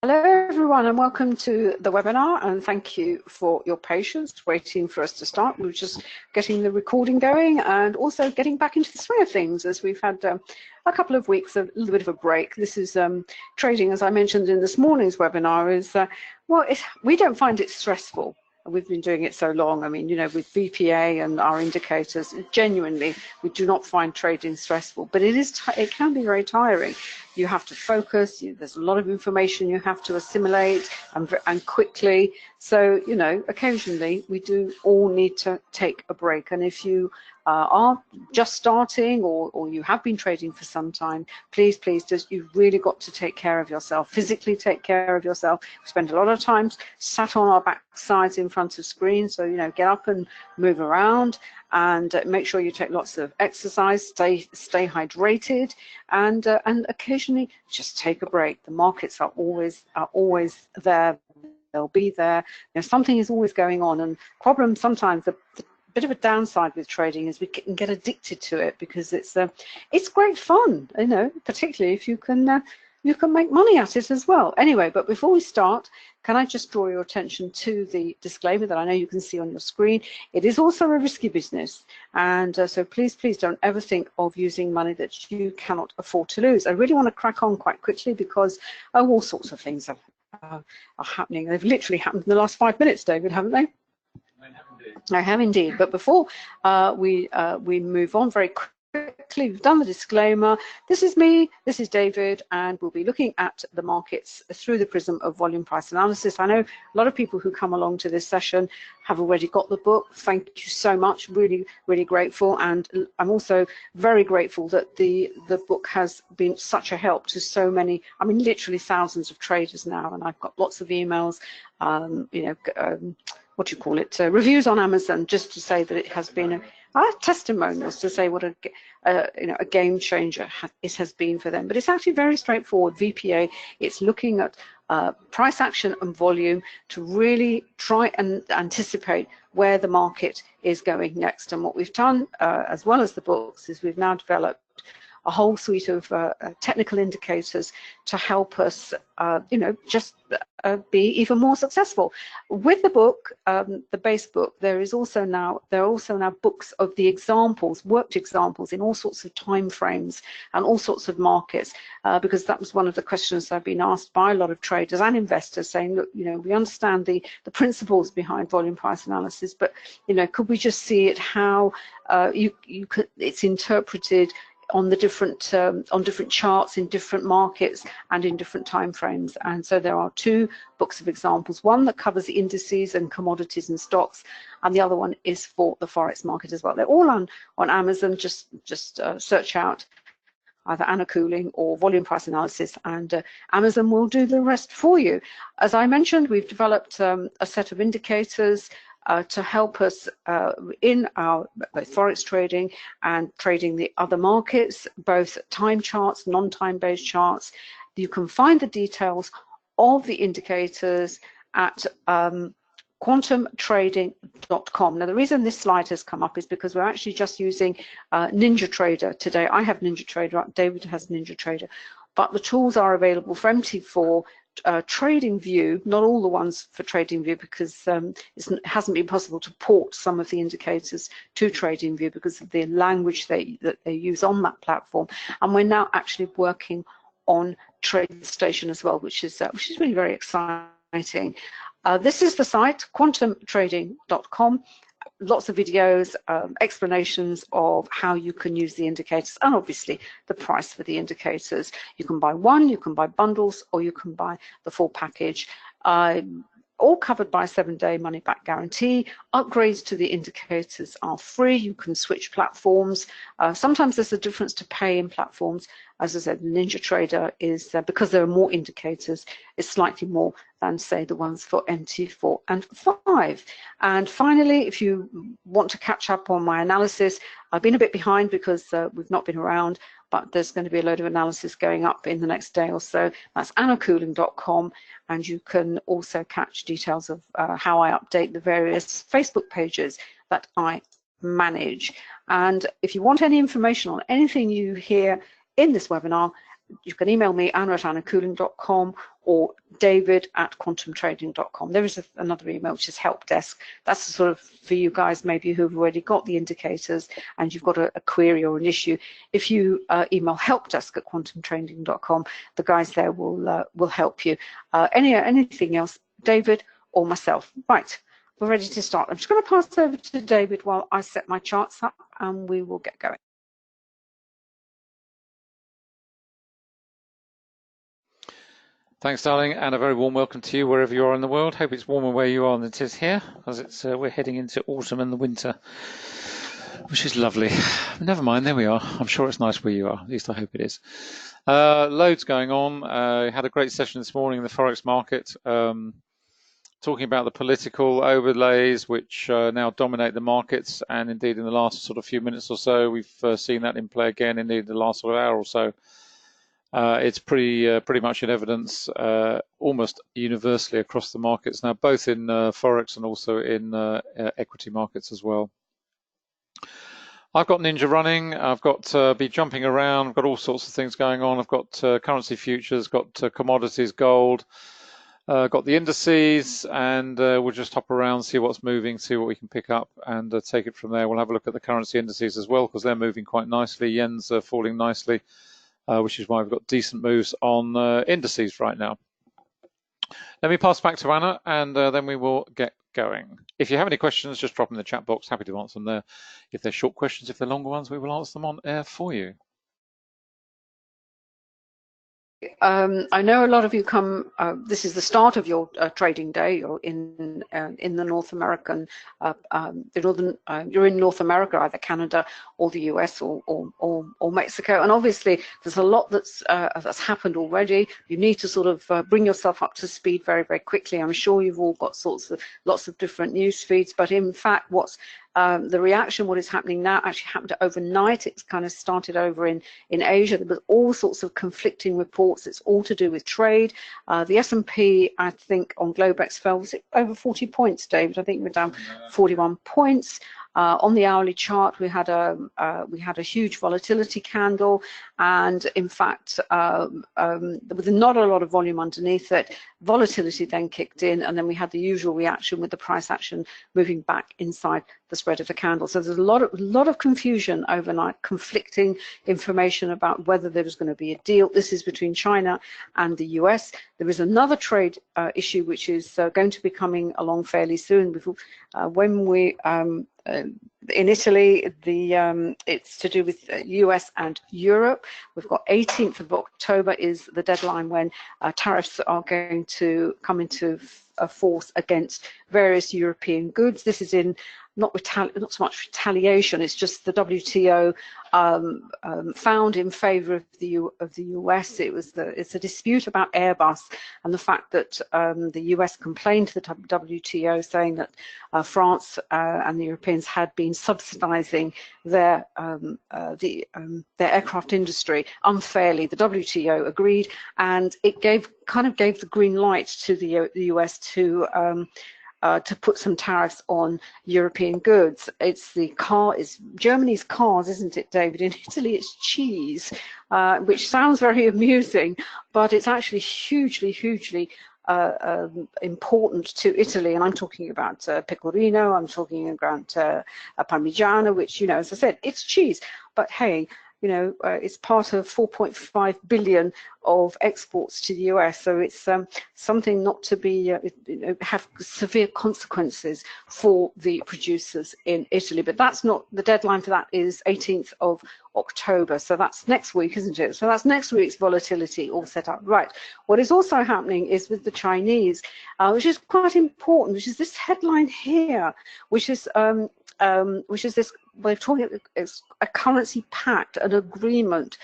Hello everyone and welcome to the webinar, and thank you for your patience waiting for us to start. We were just getting the recording going and also getting back into the swing of things as we've had a couple of weeks, a little bit of a break. This is trading, as I mentioned in this morning's webinar, is well, we don't find it stressful. We've been doing it so long. I mean, you know, with VPA and our indicators, genuinely, we do not find trading stressful, but it can be very tiring. You have to focus. There's a lot of information you have to assimilate and quickly. So, you know, occasionally we do all need to take a break. And if you are just starting or you have been trading for some time, please, you've really got to take care of yourself, physically take care of yourself. We spend a lot of time sat on our backsides in front of screens, so, you know, get up and move around and make sure you take lots of exercise, stay hydrated, and occasionally just take a break. The markets are always there. They'll be there. You know, something is always going on, and problem sometimes the bit of a downside with trading is we can get addicted to it because it's great fun, you know, particularly if you can make money at it as well. Anyway, but before we start, can I just draw your attention to the disclaimer that I know you can see on your screen. It is also a risky business, and so please don't ever think of using money that you cannot afford to lose. I really want to crack on quite quickly because all sorts of things are happening. They've literally happened in the last 5 minutes, David, haven't they? I have indeed. But before we move on very quickly, we've done the disclaimer. This is me, this is David, and we'll be looking at the markets through the prism of volume price analysis. I know a lot of people who come along to this session have already got the book. Thank you so much. Really grateful. And I'm also very grateful that the book has been such a help to so many, I mean, literally thousands of traders now. And I've got lots of emails, you know, what do you call it, reviews on Amazon, just to say that it has been testimonials to say what a game changer it has been for them. But it's actually very straightforward. VPA, it's looking at price action and volume to really try and anticipate where the market is going next. And what we've done, as well as the books, is we've now developed a whole suite of technical indicators to help us, you know, just be even more successful. With the book, the base book, there are also now books of the examples, worked examples in all sorts of time frames and all sorts of markets, because that was one of the questions I've been asked by a lot of traders and investors, saying, look, you know, we understand the principles behind volume price analysis, but, you know, could we just see it how it's interpreted on the different charts in different markets and in different time frames. And so there are two books of examples, one that covers the indices and commodities and stocks, and the other one is for the forex market as well. They're all on Amazon. Just search out either Anna Cooling or volume price analysis, and Amazon will do the rest for you. As I mentioned, we've developed a set of indicators to help us in our both forex trading and trading the other markets, both time charts, non-time based charts. You can find the details of the indicators at quantumtrading.com. Now, the reason this slide has come up is because we're actually just using NinjaTrader today. I have NinjaTrader, David has NinjaTrader, but the tools are available for MT4, TradingView, not all the ones for TradingView, because it hasn't been possible to port some of the indicators to TradingView because of the language that they use on that platform. And we're now actually working on TradeStation as well, which is really very exciting. This is the site, quantumtrading.com. Lots of videos, explanations of how you can use the indicators, and obviously the price for the indicators. You can buy one, you can buy bundles, or you can buy the full package. All covered by a 7-day money-back guarantee. Upgrades to the indicators are free. You can switch platforms. Sometimes there's a difference to pay in platforms. As I said, NinjaTrader is, because there are more indicators, is slightly more than, say, the ones for MT4 and 5. And finally, if you want to catch up on my analysis, I've been a bit behind because we've not been around, but there's going to be a load of analysis going up in the next day or so. That's annacooling.com, and you can also catch details of how I update the various Facebook pages that I manage. And if you want any information on anything you hear in this webinar, you can email me, anna@annacooling.com, or david@quantumtrading.com. There is another email, which is help desk. That's sort of for you guys maybe who've already got the indicators and you've got a query or an issue. If you email helpdesk@quantumtrading.com, the guys there will help you. Anything else, David or myself? Right, we're ready to start. I'm just going to pass over to David while I set my charts up, and we will get going. Thanks, darling, and a very warm welcome to you wherever you are in the world. Hope it's warmer where you are than it is here, because we're heading into autumn and the winter, which is lovely. Never mind, there we are. I'm sure it's nice where you are. At least I hope it is. Loads going on. Had a great session this morning in the forex market, talking about the political overlays which now dominate the markets, and indeed in the last sort of few minutes or so, we've seen that in play again. Indeed, the last sort of hour or so. It's pretty much in evidence almost universally across the markets now, both in forex and also in equity markets as well. I've got Ninja running. I've got be jumping around. I've got all sorts of things going on. I've got currency futures, got commodities, gold, got the indices, and we'll just hop around, see what's moving, see what we can pick up, and take it from there. We'll have a look at the currency indices as well, because they're moving quite nicely. Yen's falling nicely. Which is why we've got decent moves on indices right now. Let me pass back to Anna, and then we will get going. If you have any questions, just drop them in the chat box. Happy to answer them there. If they're short questions, if they're longer ones, we will answer them on air for you. I know a lot of you come. This is the start of your trading day. You're in the North American, you're in North America, either Canada or the US or Mexico. And obviously, there's a lot that's happened already. You need to sort of bring yourself up to speed very, very quickly. I'm sure you've all got lots of different news feeds, but in fact, the reaction, what is happening now, actually happened overnight. It's kind of started over in Asia. There was all sorts of conflicting reports. It's all to do with trade. The S&P, I think, on Globex fell, was it over 40 points, David? I think we're down 41 points. On the hourly chart, we had a huge volatility candle, and in fact, there was not a lot of volume underneath it. Volatility then kicked in, and then we had the usual reaction with the price action moving back inside the spread of the candle. So there's a lot of confusion overnight, conflicting information about whether there was going to be a deal. This is between China and the US. There is another trade issue which is going to be coming along fairly soon. When we in Italy, it's to do with US and Europe. We've got 18th of October is the deadline when tariffs are going to come into force against various European goods. This is in not so much retaliation, it's just the WTO found in favor of the US. It's a dispute about Airbus and the fact that the US complained to the WTO saying that France and the Europeans had been subsidizing their aircraft industry unfairly. The WTO agreed, and it kind of gave the green light to the US to put some tariffs on European goods. It's Germany's cars, isn't it, David? In Italy, it's cheese, which sounds very amusing, but it's actually hugely important to Italy. And I'm talking about pecorino, I'm talking about parmigiano, which, as I said, it's cheese. But hey, it's part of 4.5 billion of exports to the US, so it's something not to be have severe consequences for the producers in Italy. But that's not the deadline for that. Is 18th of October, so that's next week, isn't it? So that's next week's volatility all set up. Right. What is also happening is with the Chinese, which is quite important, which is this headline here, which is this. We're talking it's a currency pact, an agreement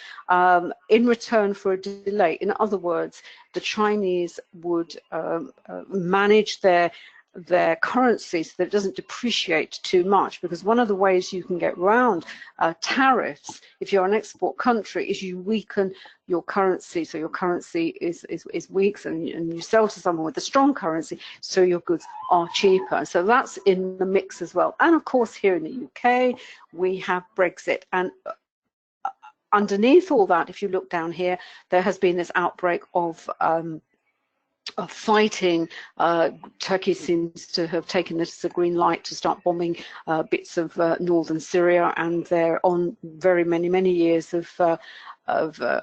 in return for a delay. In other words, the Chinese would manage their currency so that it doesn't depreciate too much, because one of the ways you can get around tariffs if you're an export country is you weaken your currency. So your currency is weak, and you sell to someone with a strong currency, so your goods are cheaper. So that's in the mix as well. And of course, here in the UK, we have Brexit. And underneath all that, if you look down here, there has been this outbreak of fighting. Turkey seems to have taken this as a green light to start bombing bits of northern Syria, and they're on very many years of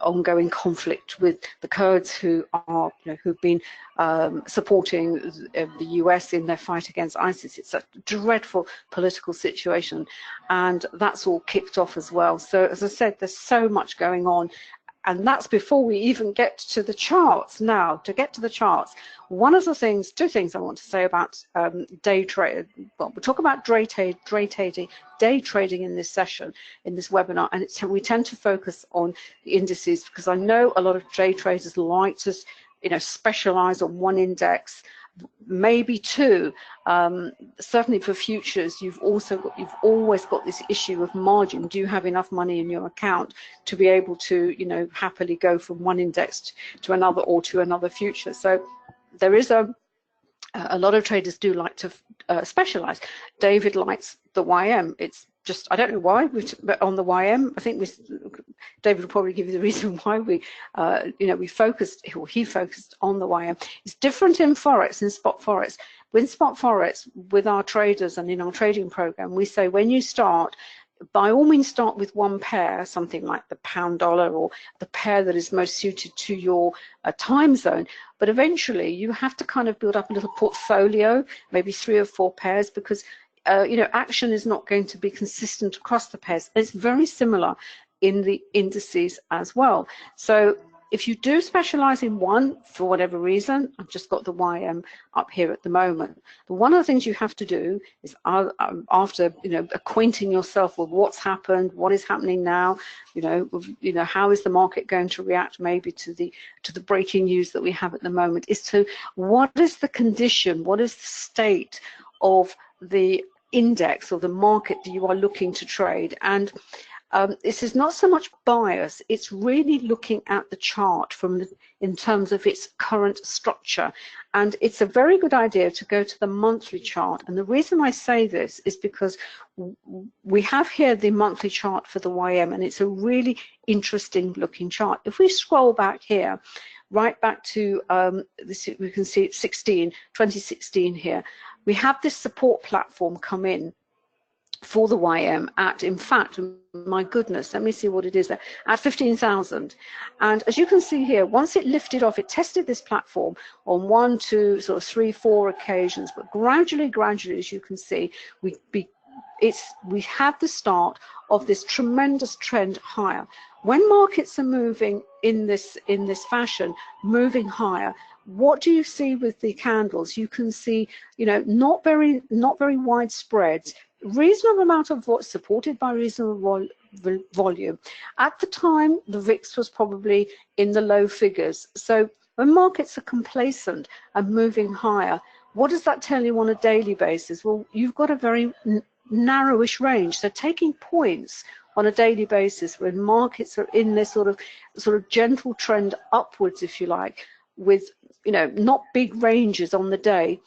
ongoing conflict with the Kurds, who are, who've been supporting the US in their fight against ISIS. It's a dreadful political situation, and that's all kicked off as well. So as I said, there's so much going on. And that's before we even get to the charts. Now, to get to the charts, one of the things, two things I want to say about day trade. Well, we'll talk about day trading in this session, in this webinar, and we tend to focus on the indices because I know a lot of day traders like to, specialize on one index, maybe two. Certainly for futures, you've always got this issue of margin. Do you have enough money in your account to be able to, happily go from one index to another or to another future? So there is a lot of traders do like to specialize. David likes the YM. It's just, I don't know why, but on the YM, I think David will probably give you the reason why we focused, or he focused on the YM. It's different in forex, in spot forex. With spot forex, with our traders and in our trading program, we say when you start, by all means start with one pair, something like the pound dollar or the pair that is most suited to your time zone. But eventually you have to kind of build up a little portfolio, maybe 3 or 4 pairs, because action is not going to be consistent across the pairs. It's very similar in the indices as well. So if you do specialize in one for whatever reason, I've just got the YM up here at the moment. But one of the things you have to do is after acquainting yourself with what's happened, what is happening now, how is the market going to react maybe to the breaking news that we have at the moment, is to what is the condition, what is the state of the index or the market that you are looking to trade. And this is not so much bias, it's really looking at the chart in terms of its current structure. And it's a very good idea to go to the monthly chart. And the reason I say this is because we have here the monthly chart for the YM, and it's a really interesting looking chart. If we scroll back here, right back to this, we can see it's 2016 here. We have this support platform come in for the YM at, in fact, my goodness, let me see what it is there, at 15,000. And as you can see here, once it lifted off, it tested this platform on 1, 2, sort of 3, 4 occasions, but gradually, as you can see, we have the start of this tremendous trend higher. When markets are moving in this fashion, moving higher, what do you see with the candles? You can see, not very wide spreads, reasonable amount of what's supported by reasonable volume. At the time, the VIX was probably in the low figures. So when markets are complacent and moving higher, what does that tell you on a daily basis? Well, you've got a very narrowish range. So taking points on a daily basis when markets are in this sort of gentle trend upwards, if you like, with not big ranges on the day,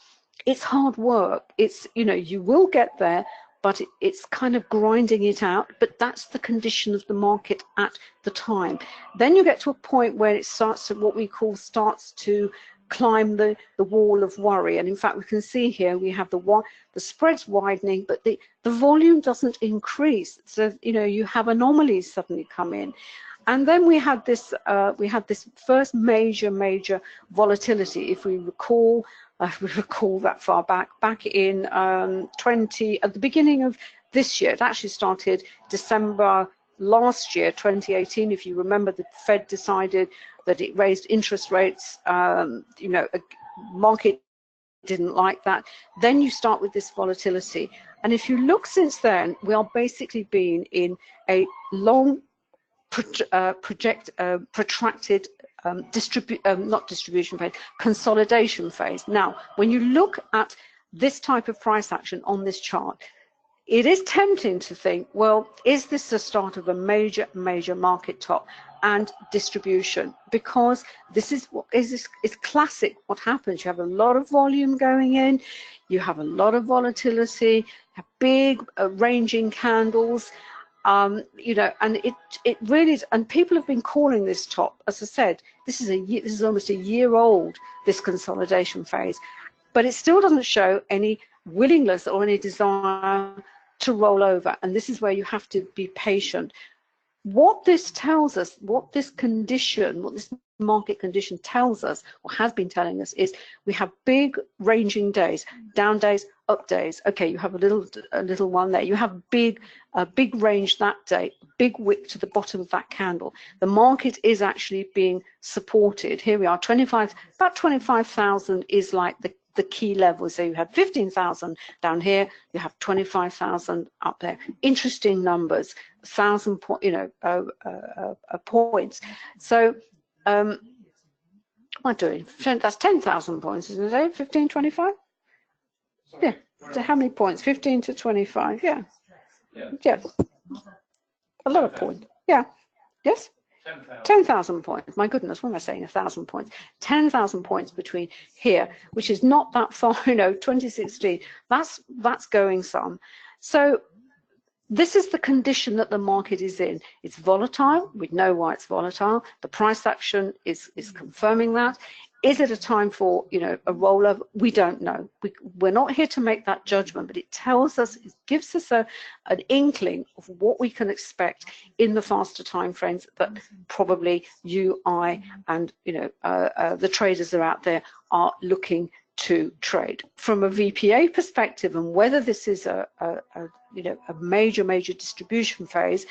it's hard work. It's you will get there, but it's kind of grinding it out. But that's the condition of the market at the time. Then you get to a point where it starts to climb the wall of worry. And in fact, we can see here we have the spreads widening, but the volume doesn't increase. So you have anomalies suddenly come in. And then we had this first major volatility. If we recall, that far back in at the beginning of this year. It actually started December last year, 2018. If you remember, the Fed decided that it raised interest rates. Market didn't like that. Then you start with this volatility. And if you look since then, we are basically been in a long protracted consolidation phase. Now, when you look at this type of price action on this chart, it is tempting to think, well, is this the start of a major market top and distribution? Because this is classic what happens. You have a lot of volume going in, you have a lot of volatility, you have big ranging candles, You know, and it really is, and people have been calling this top, as I said, this is almost a year old, this consolidation phase, but it still doesn't show any willingness or any desire to roll over, and this is where you have to be patient. What this tells us, what this market condition tells us, or has been telling us, is we have big ranging days, down days, up days. Okay, you have a little one there. You have a big range that day, big wick to the bottom of that candle. The market is actually being supported. Here we are, about 25,000 is like the key level. So you have 15,000 down here, you have 25,000 up there. Interesting numbers, 1,000 points. So what am I doing? That's 10,000 points, isn't it? 15, 25? Yeah. So how many points? 15 to 25. Yeah. Yeah. A lot of points. Yeah. Yes. 10,000 points. My goodness, what am I saying? 1,000 points. 10,000 points between here, which is not that far. 2016. That's going some. So this is the condition that the market is in. It's volatile. We know why it's volatile. The price action is confirming that. Is it a time for, a rollover? We don't know. We're not here to make that judgment, but it tells us, it gives us an inkling of what we can expect in the faster time frames that probably you, I, and the traders are out there are looking to trade. From a VPA perspective, and whether this is a major distribution phase,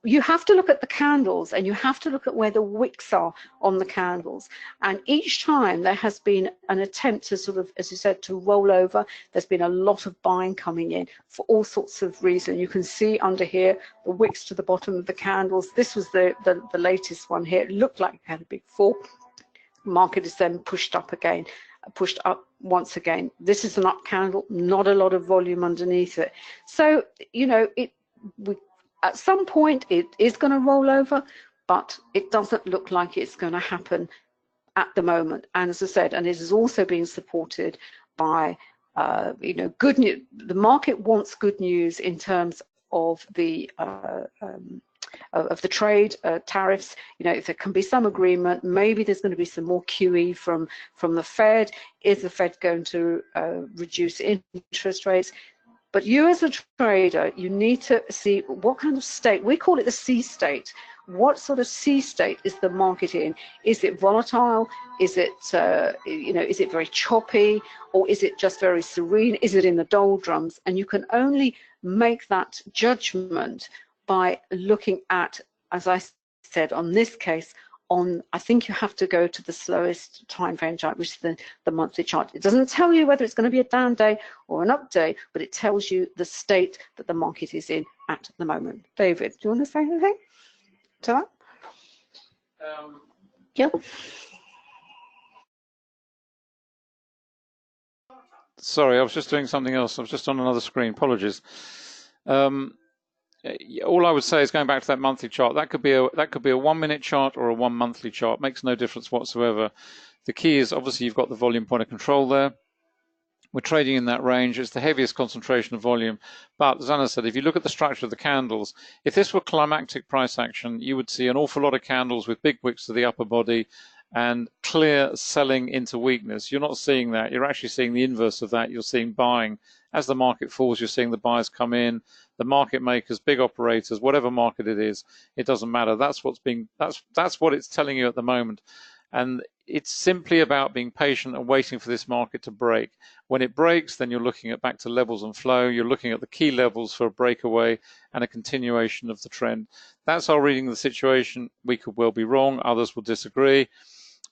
you have to look at the candles, and you have to look at where the wicks are on the candles. And each time there has been an attempt to sort of, as you said, to roll over. There's been a lot of buying coming in for all sorts of reasons. You can see under here the wicks to the bottom of the candles. This was the latest one here. It looked like it had a big fall. Market is then pushed up again, pushed up once again. This is an up candle, not a lot of volume underneath it. So, at some point it is going to roll over, but it doesn't look like it's going to happen at the moment. And as I said, and it is also being supported by, good news. The market wants good news in terms of the trade tariffs. If there can be some agreement, maybe there's going to be some more QE from the Fed. Is the Fed going to reduce interest rates? But you as a trader, you need to see what kind of state. We call it the C state. What sort of C state is the market in? Is it volatile? Is it is it very choppy, or is it just very serene? Is it in the doldrums? And you can only make that judgment by looking at, as I said, on this case, I think you have to go to the slowest time frame chart, which is the monthly chart. It doesn't tell you whether it's going to be a down day or an up day, but it tells you the state that the market is in at the moment. David, do you want to say anything to that? Yeah. Sorry, I was just doing something else. I was just on another screen. Apologies. All I would say is, going back to that monthly chart, that could be a 1 minute chart or a 1 monthly chart. Makes no difference whatsoever. The key is, obviously, you've got the volume point of control there. We're trading in that range. It's the heaviest concentration of volume. But as Anna said, if you look at the structure of the candles, if this were climactic price action, you would see an awful lot of candles with big wicks to the upper body and clear selling into weakness. You're not seeing that. You're actually seeing the inverse of that. You're seeing buying. As the market falls, you're seeing the buyers come in, the market makers, big operators, whatever market it is, it doesn't matter. That's what it's telling you at the moment. And it's simply about being patient and waiting for this market to break. When it breaks, then you're looking at back to levels and flow. You're looking at the key levels for a breakaway and a continuation of the trend. That's our reading of the situation. We could well be wrong. Others will disagree.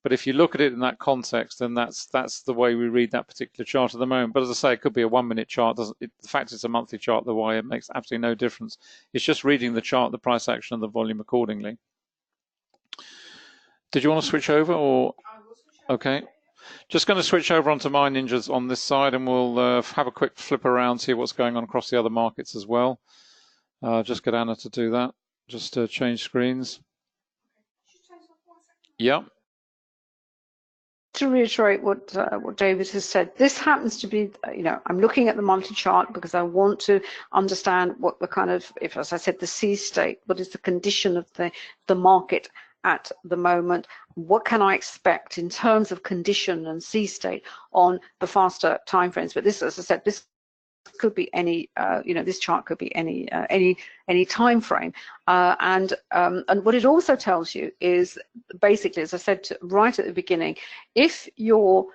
But if you look at it in that context, then that's the way we read that particular chart at the moment. But as I say, it could be a 1 minute chart. The fact it's a monthly chart, the why, it makes absolutely no difference. It's just reading the chart, the price action, and the volume accordingly. Did you want to switch over, or? Okay. Just going to switch over onto my ninjas on this side, and we'll have a quick flip around, see what's going on across the other markets as well. Just get Anna to do that. Just change screens. Yeah. to reiterate what David has said, this happens to be, I'm looking at the monthly chart because I want to understand what the kind of, if as I said, the C state, what is the condition of the market at the moment, what can I expect in terms of condition and C state on the faster timeframes. But this, as I said, this could be any, this chart could be any time frame, and what it also tells you is basically, as I said right at the beginning, if your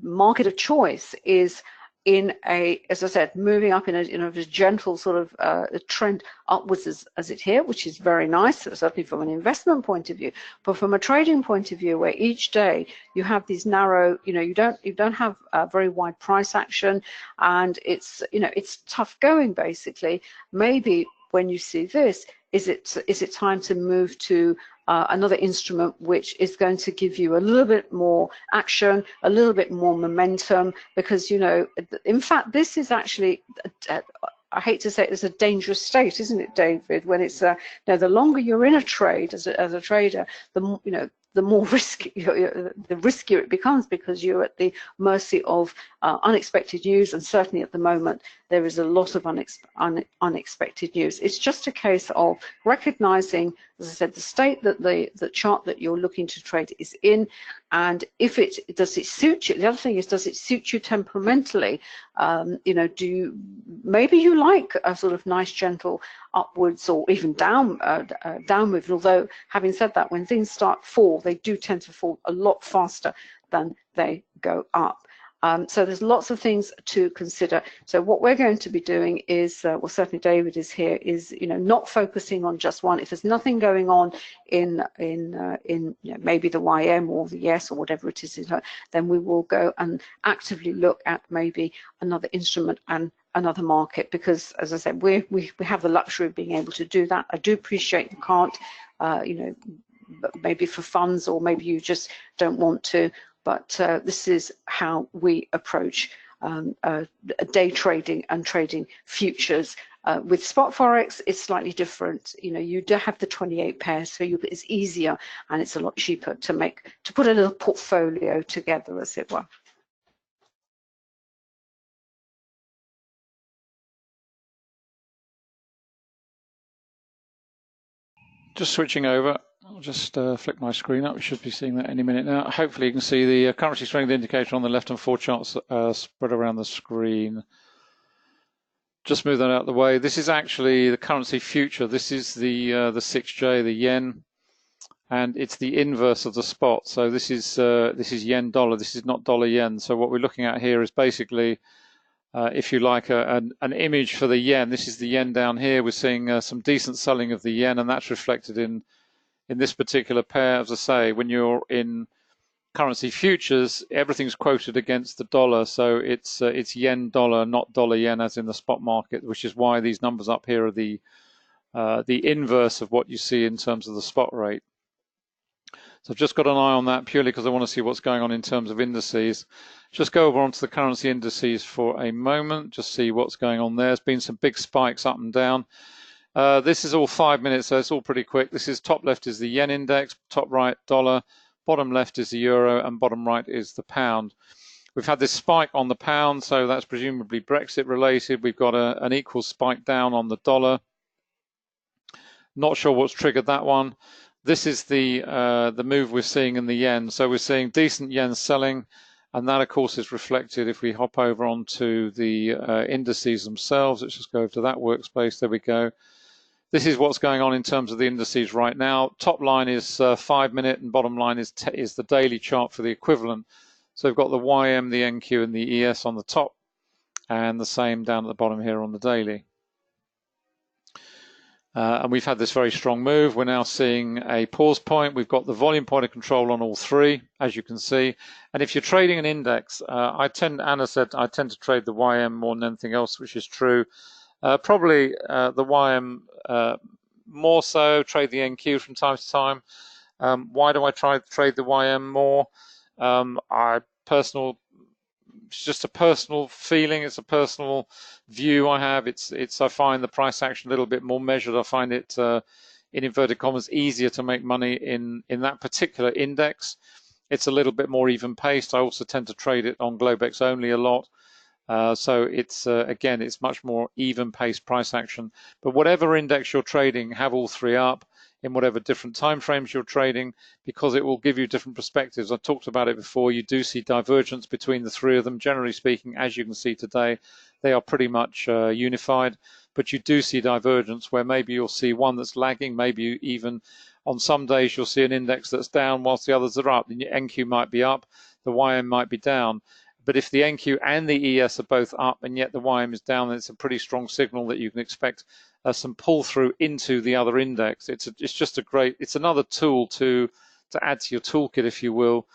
market of choice is in a, as I said, moving up in a gentle sort of a trend upwards as it here, which is very nice, certainly from an investment point of view, but from a trading point of view, where each day you have these narrow, you don't have very wide price action, and it's it's tough going basically. Maybe when you see this, is it time to move to another instrument which is going to give you a little bit more action, a little bit more momentum, because in fact this is actually I hate to say it, it's a dangerous state, isn't it, David? When it's the longer you're in a trade as a trader, the more the more risky, the riskier it becomes, because you're at the mercy of unexpected news, and certainly at the moment there is a lot of unexpected news. It's just a case of recognizing, as I said, the state that the chart that you're looking to trade is in, and if does it suit you. The other thing is, does it suit you temperamentally? Maybe you like a sort of nice gentle upwards or even down move. Although having said that, when things start fall, they do tend to fall a lot faster than they go up. So there's lots of things to consider. So what we're going to be doing is, well, certainly David is here, is not focusing on just one. If there's nothing going on in maybe the YM or the yes or whatever it is, then we will go and actively look at maybe another instrument and another market, because as I said, we have the luxury of being able to do that. I do appreciate you can't, maybe for funds, or maybe you just don't want to. But this is how we approach day trading and trading futures. With spot forex, it's slightly different. You do have the 28 pairs, so it's easier and it's a lot cheaper to put a little portfolio together, as it were. Just switching over. I'll just flick my screen up. We should be seeing that any minute now. Hopefully you can see the currency strength indicator on the left and 4 charts spread around the screen. Just move that out of the way. This is actually the currency future. This is the 6J, the yen, and it's the inverse of the spot. So this is yen dollar. This is not dollar yen. So what we're looking at here is basically, if you like, an image for the yen. This is the yen down here. We're seeing some decent selling of the yen, and that's reflected in this particular pair. As I say, when you're in currency futures, everything's quoted against the dollar, so it's yen dollar, not dollar yen, as in the spot market, which is why these numbers up here are the inverse of what you see in terms of the spot rate. So I've just got an eye on that purely because I want to see what's going on in terms of indices. Just go over onto the currency indices for a moment, just see what's going on there. There's been some big spikes up and down. This is all 5 minutes, so it's all pretty quick. This is top left is the yen index, top right dollar, bottom left is the euro, and bottom right is the pound. We've had this spike on the pound, so that's presumably Brexit related. We've got an equal spike down on the dollar. Not sure what's triggered that one. This is the move we're seeing in the yen. So we're seeing decent yen selling, and that of course is reflected if we hop over onto the indices themselves. Let's just go over to that workspace. There we go. This is what's going on in terms of the indices right now. Top line is 5 minute, and bottom line is the daily chart for the equivalent. So we've got the YM, the NQ, and the ES on the top, and the same down at the bottom here on the daily. And we've had this very strong move. We're now seeing a pause point. We've got the volume point of control on all three, as you can see. And if you're trading an index, Anna said, I tend to trade the YM more than anything else, which is true. Probably the YM more so, trade the NQ from time to time. Why do I trade the YM more? It's just a personal feeling. It's a personal view I have. I find the price action a little bit more measured. I find it, in inverted commas, easier to make money in that particular index. it's a little bit more even paced. I also tend to trade it on Globex only a lot. So it's again, it's much more even paced price action. But whatever index you're trading, have all three up in whatever different time frames you're trading, because it will give you different perspectives. I've talked about it before. You do see divergence between the three of them. Generally speaking, as you can see today, they are pretty much unified. But you do see divergence where maybe you'll see one that's lagging, maybe even on some days you'll see an index that's down whilst the others are up. The NQ might be up, the YM might be down. But if the NQ and the ES are both up and yet the YM is down, then it's a pretty strong signal that you can expect some pull through into the other index. It's just a great, it's another tool to add to your toolkit, if you will,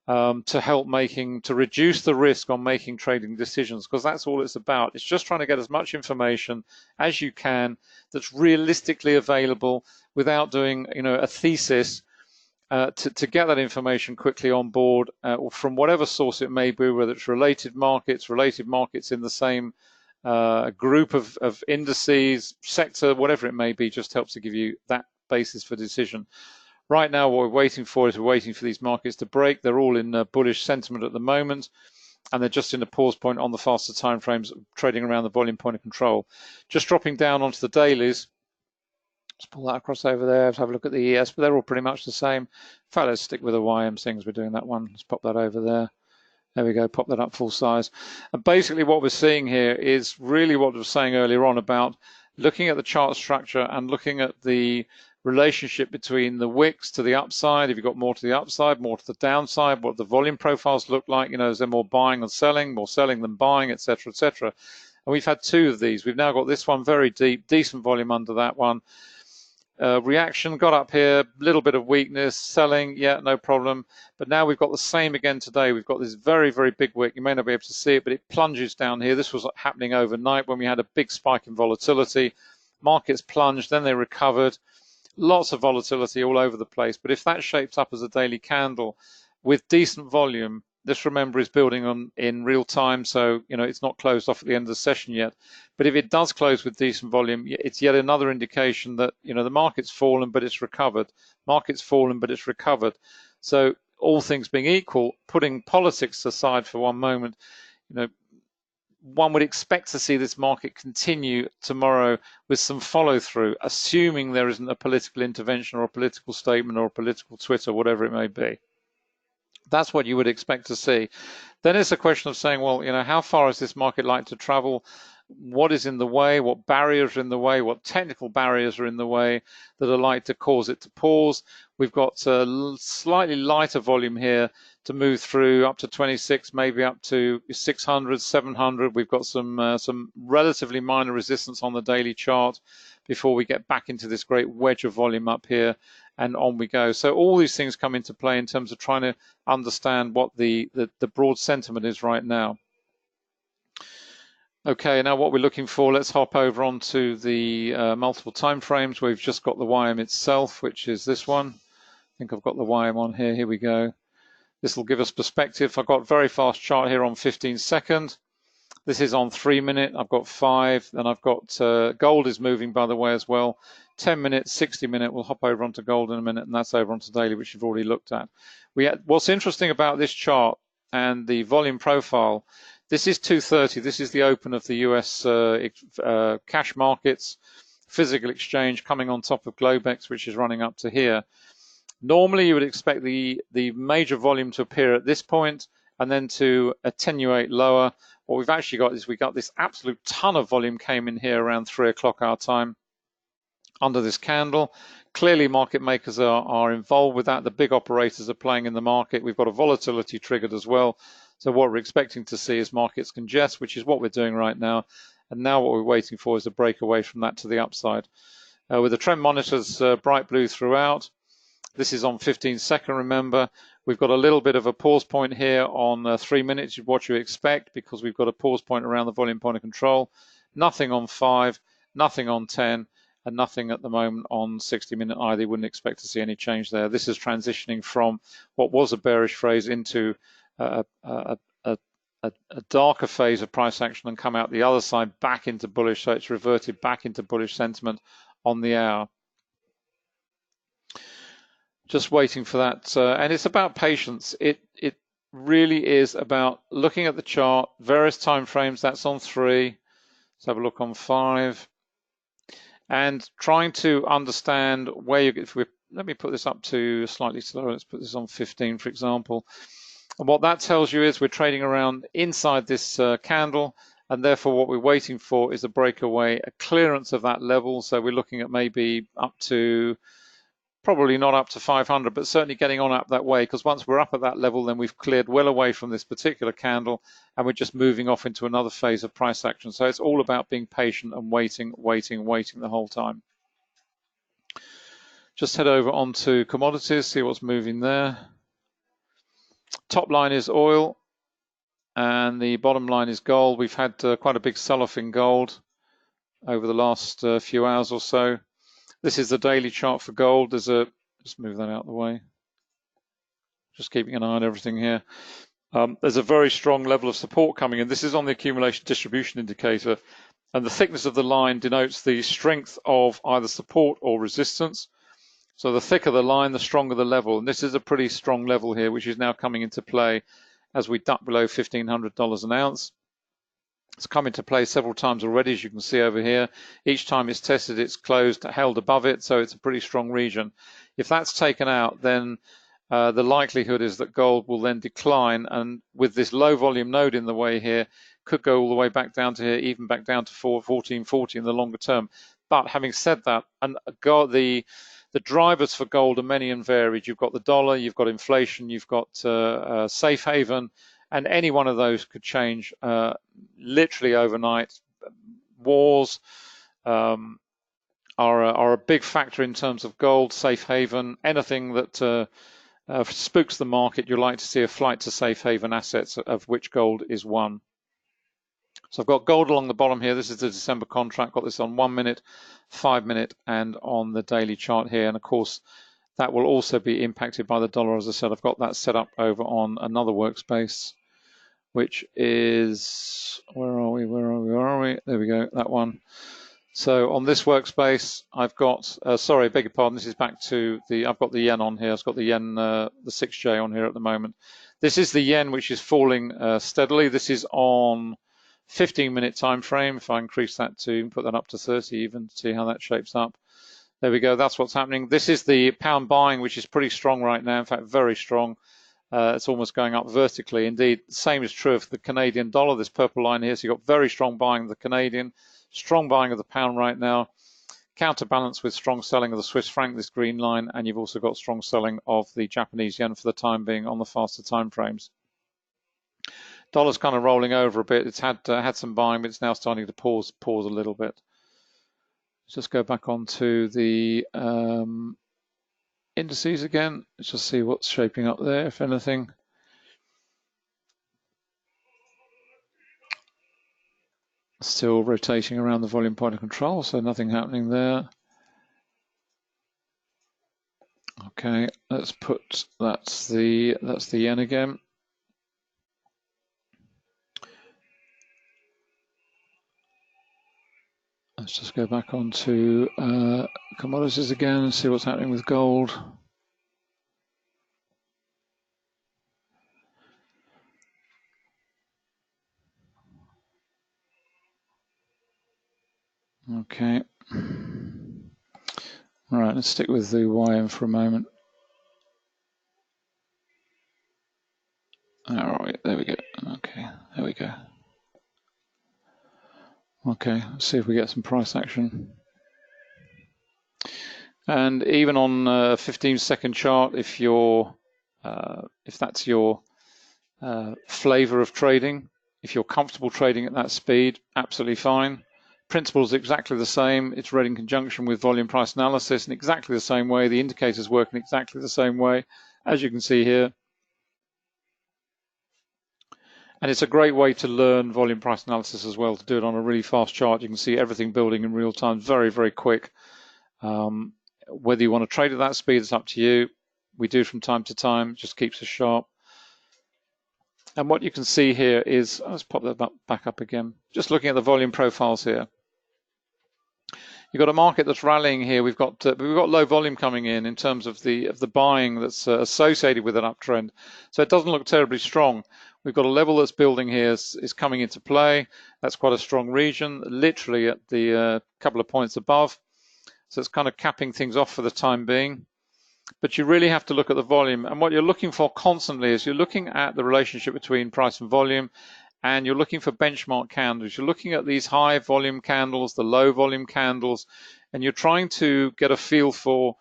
to help to reduce the risk on making trading decisions, because that's all it's about. It's just trying to get as much information as you can that's realistically available without doing, a thesis. To get that information quickly on board, or from whatever source it may be, whether it's related markets in the same group of indices, sector, whatever it may be, just helps to give you that basis for decision. Right now, what we're waiting for is these markets to break. They're all in bullish sentiment at the moment, and they're just in a pause point on the faster time frames, trading around the volume point of control. Just dropping down onto the dailies. Let's pull that across over there. Let's have a look at the ES, but they're all pretty much the same. In fact, let's stick with the YM things. We're doing that one. Let's pop that over there. There we go, pop that up full size. And basically what we're seeing here is really what I was saying earlier on about looking at the chart structure and looking at the relationship between the wicks to the upside. If you've got more to the upside, more to the downside, what the volume profiles look like, is there more buying and selling, more selling than buying, etc., etc. And we've had two of these. We've now got this one very deep, decent volume under that one. Reaction got up here, little bit of weakness, selling, yeah, no problem. But now we've got the same again today. We've got this very, very big wick. You may not be able to see it, but it plunges down here. This was happening overnight when we had a big spike in volatility. Markets plunged, then they recovered. Lots of volatility all over the place. But if that shapes up as a daily candle with decent volume, this, remember, is building in real time, so it's not closed off at the end of the session yet. But if it does close with decent volume, it's yet another indication that the market's fallen, but it's recovered. Market's fallen, but it's recovered. So all things being equal, putting politics aside for one moment, one would expect to see this market continue tomorrow with some follow through, assuming there isn't a political intervention or a political statement or a political Twitter, whatever it may be. That's what you would expect to see. Then it's a question of saying, well, how far is this market like to travel? What is in the way? What barriers are in the way? What technical barriers are in the way that are like to cause it to pause? We've got a slightly lighter volume here to move through up to 26, maybe up to 600, 700. We've got some relatively minor resistance on the daily chart before we get back into this great wedge of volume up here, and on we go. So all these things come into play in terms of trying to understand what the broad sentiment is right now. Okay, now what we're looking for, let's hop over onto the multiple time frames. We've just got the YM itself, which is this one. I think I've got the YM on here. Here we go. This will give us perspective. I've got a very fast chart here on 15 second. This is on 3 minute. I've got 5. Then I've got gold is moving, by the way, as well. 10 minutes, 60 minute. We'll hop over onto gold in a minute, and that's over onto daily, which you've already looked at. What's interesting about this chart and the volume profile, this is 2:30. This is the open of the US cash markets, physical exchange coming on top of Globex, which is running up to here. Normally, you would expect the major volume to appear at this point and then to attenuate lower. What we've actually got is we got this absolute ton of volume came in here around 3 o'clock our time under this candle. Clearly, market makers are involved with that. The big operators are playing in the market. We've got a volatility triggered as well. So what we're expecting to see is markets congest, which is what we're doing right now. And now what we're waiting for is a break away from that to the upside. With the trend monitors bright blue throughout. This is on 15 second, remember. We've got a little bit of a pause point here on 3 minutes, what you expect, because we've got a pause point around the volume point of control. Nothing on 5, nothing on 10, and nothing at the moment on 60 minute either. You wouldn't expect to see any change there. This is transitioning from what was a bearish phase into a darker phase of price action and come out the other side back into bullish. So it's reverted back into bullish sentiment on the hour. Just waiting for that, and it's about patience. It really is about looking at the chart, various time frames. That's on 3. Let's have a look on 5, and trying to understand where you. Let me put this up to slightly slower. Let's put this on 15, for example. And what that tells you is we're trading around inside this candle, and therefore what we're waiting for is a breakaway, a clearance of that level. So we're looking at maybe up to, probably not up to 500, but certainly getting on up that way, because once we're up at that level, then we've cleared well away from this particular candle, and we're just moving off into another phase of price action. So it's all about being patient and waiting the whole time. Just head over onto commodities, see what's moving there. Top line is oil, and the bottom line is gold. We've had quite a big sell-off in gold over the last few hours or so. This is the daily chart for gold. Just move that out of the way. Just keeping an eye on everything here. There's a very strong level of support coming in. This is on the accumulation distribution indicator, and the thickness of the line denotes the strength of either support or resistance. So the thicker the line, the stronger the level. And this is a pretty strong level here, which is now coming into play as we duck below $1,500 an ounce. It's come into play several times already, as you can see over here. Each time it's tested, it's closed, held above it, so it's a pretty strong region. If that's taken out, then the likelihood is that gold will then decline, and with this low volume node in the way here, could go all the way back down to here, even back down to 1440 in the longer term. But having said that, and the drivers for gold are many and varied. You've got the dollar, you've got inflation, you've got safe haven, and any one of those could change literally overnight. Wars are a big factor in terms of gold, safe haven, anything that spooks the market. You'd like to see a flight to safe haven assets, of which gold is one. So I've got gold along the bottom here. This is the December contract. Got this on 1 minute, 5 minute, and on the daily chart here. And of course, that will also be impacted by the dollar. As I said, I've got that set up over on another workspace, which is, where are we? There we go, that one. So on this workspace, I've got, sorry, beg your pardon, this is back to I've got the yen on here. I've got the yen, the 6J on here at the moment. This is the yen, which is falling steadily. This is on 15-minute time frame. If I increase that to, put that up to 30 even, see how that shapes up. There we go, that's what's happening. This is the pound buying, which is pretty strong right now, in fact, very strong. It's almost going up vertically. Indeed, the same is true of the Canadian dollar, this purple line here. So you've got very strong buying of the Canadian, strong buying of the pound right now, counterbalance with strong selling of the Swiss franc, this green line, and you've also got strong selling of the Japanese yen for the time being on the faster time frames. Dollar's kind of rolling over a bit. It's had some buying, but it's now starting to pause a little bit. Let's just go back onto the indices again. Let's just see what's shaping up there, if anything. Still rotating around the volume point of control, so nothing happening there. Okay, let's put, that's the yen again. Let's just go back onto commodities again and see what's happening with gold. Okay. All right, let's stick with the YM for a moment. All right, there we go. Okay, there we go. Okay, let's see if we get some price action. And even on a 15-second chart, if that's your flavor of trading, if you're comfortable trading at that speed, absolutely fine. Principle is exactly the same. It's read in conjunction with volume price analysis in exactly the same way. The indicators work in exactly the same way, as you can see here. And it's a great way to learn volume price analysis as well, to do it on a really fast chart. You can see everything building in real time, very, very quick. Whether you want to trade at that speed, it's up to you. We do from time to time, it just keeps us sharp. And what you can see here is, let's pop that back up again. Just looking at the volume profiles here. You've got a market that's rallying here. We've got low volume coming in terms of the buying that's associated with an uptrend. So it doesn't look terribly strong. We've got a level that's building here is coming into play. That's quite a strong region, literally at the couple of points above. So it's kind of capping things off for the time being. But you really have to look at the volume. And what you're looking for constantly is you're looking at the relationship between price and volume, and you're looking for benchmark candles. You're looking at these high volume candles, the low volume candles, and you're trying to get a feel for,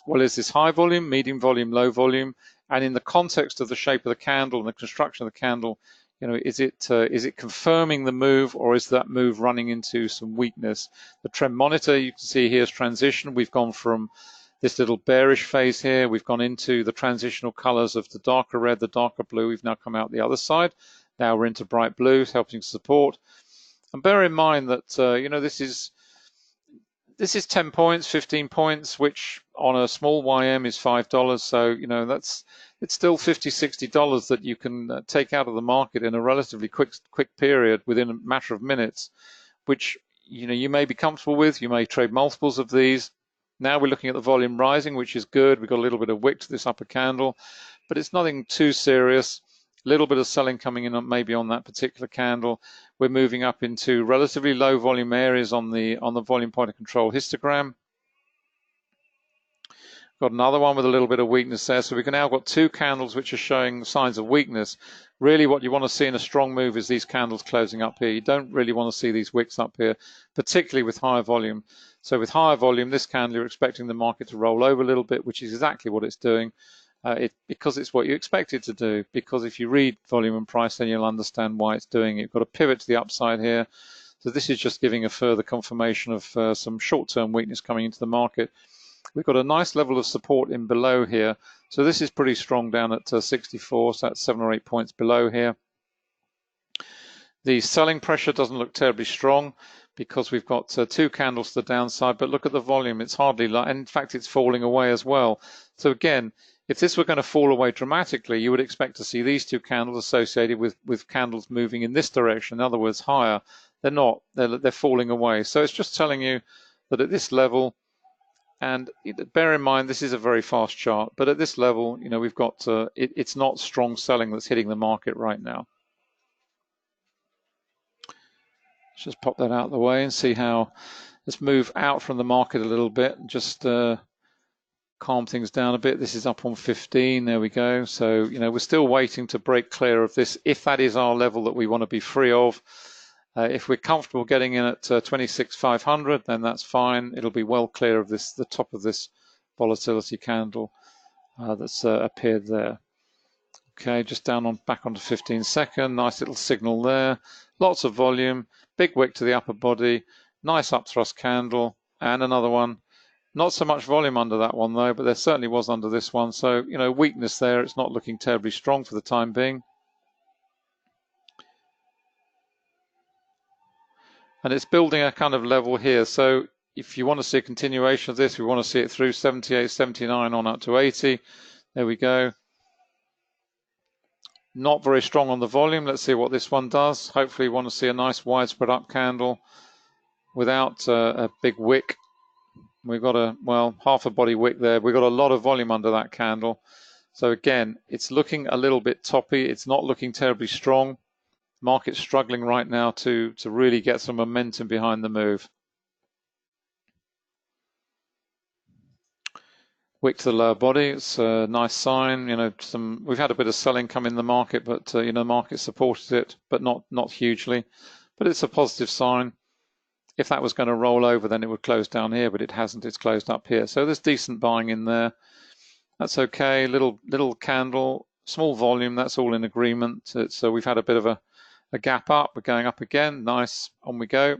well, is this high volume, medium volume, low volume? And in the context of the shape of the candle and the construction of the candle, you know, is it confirming the move, or is that move running into some weakness? The trend monitor, you can see here, is transition. We've gone from this little bearish phase here. We've gone into the transitional colors of the darker red, the darker blue. We've now come out the other side. Now we're into bright blue, helping support. And bear in mind that you know, this is 10 points, 15 points, which on a small YM is $5. So you know, it's still $50, $60 that you can take out of the market in a relatively quick period within a matter of minutes, which you know you may be comfortable with. You may trade multiples of these. Now we're looking at the volume rising, which is good. We've got a little bit of wick to this upper candle, but it's nothing too serious. A little bit of selling coming in on maybe on that particular candle. We're moving up into relatively low volume areas on the volume point of control histogram. Got another one with a little bit of weakness there. So we've now got two candles which are showing signs of weakness. Really what you want to see in a strong move is these candles closing up here. You don't really want to see these wicks up here, particularly with higher volume. So with higher volume, this candle, you're expecting the market to roll over a little bit, which is exactly what it's doing. Because it's what you expect it to do. Because if you read volume and price, then you'll understand why it's doing it. You've got a pivot to the upside here. So this is just giving a further confirmation of some short-term weakness coming into the market. We've got a nice level of support in below here. So this is pretty strong down at 64, so that's 7 or 8 points below here. The selling pressure doesn't look terribly strong because we've got two candles to the downside, but look at the volume. It's hardly, and in fact, it's falling away as well. So again, if this were going to fall away dramatically, you would expect to see these two candles associated with candles moving in this direction, in other words, higher. They're not. They're falling away. So it's just telling you that at this level, and bear in mind, this is a very fast chart, but at this level, you know, we've got, it's not strong selling that's hitting the market right now. Let's just pop that out of the way and see how, let's move out from the market a little bit and just calm things down a bit. This is up on 15, there we go. So, you know, we're still waiting to break clear of this, if that is our level that we want to be free of. If we're comfortable getting in at 26,500, then that's fine. It'll be well clear of this, the top of this volatility candle that's appeared there. Okay, just down on back onto 15 second. Nice little signal there. Lots of volume. Big wick to the upper body. Nice upthrust candle, and another one. Not so much volume under that one though, but there certainly was under this one. So, you know, weakness there. It's not looking terribly strong for the time being. And it's building a kind of level here. So if you want to see a continuation of this, we want to see it through 78, 79 on up to 80. There we go. Not very strong on the volume. Let's see what this one does. Hopefully we want to see a nice widespread up candle without a big wick. We've got a, well, half a body wick there. We've got a lot of volume under that candle. So again, it's looking a little bit toppy. It's not looking terribly strong. Market's struggling right now to really get some momentum behind the move. Wick to the lower body, it's a nice sign. You know, we've had a bit of selling come in the market, but you know, the market supported it, but not hugely. But it's a positive sign. If that was going to roll over, then it would close down here, but it hasn't. It's closed up here. So there's decent buying in there. That's okay. Little candle, small volume. That's all in agreement. So we've had a bit of a gap up. We're going up again. Nice. On we go.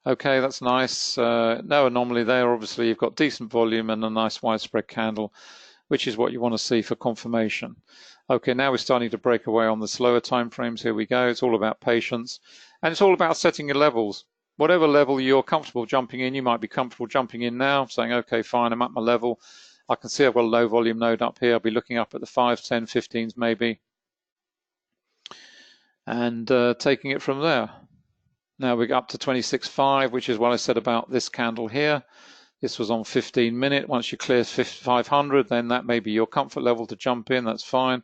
Okay, that's nice. No anomaly there. Obviously, you've got decent volume and a nice widespread candle, which is what you want to see for confirmation. Okay, now we're starting to break away on the slower time frames. Here we go. It's all about patience, and it's all about setting your levels. Whatever level you're comfortable jumping in, you might be comfortable jumping in now, saying, okay, fine, I'm at my level. I can see I've got a low volume node up here. I'll be looking up at the 5, 10, 15s maybe, and taking it from there. Now we got up to 26.5, which is what I said about this candle here. This was on 15-minute. Once you clear 500, then that may be your comfort level to jump in. That's fine.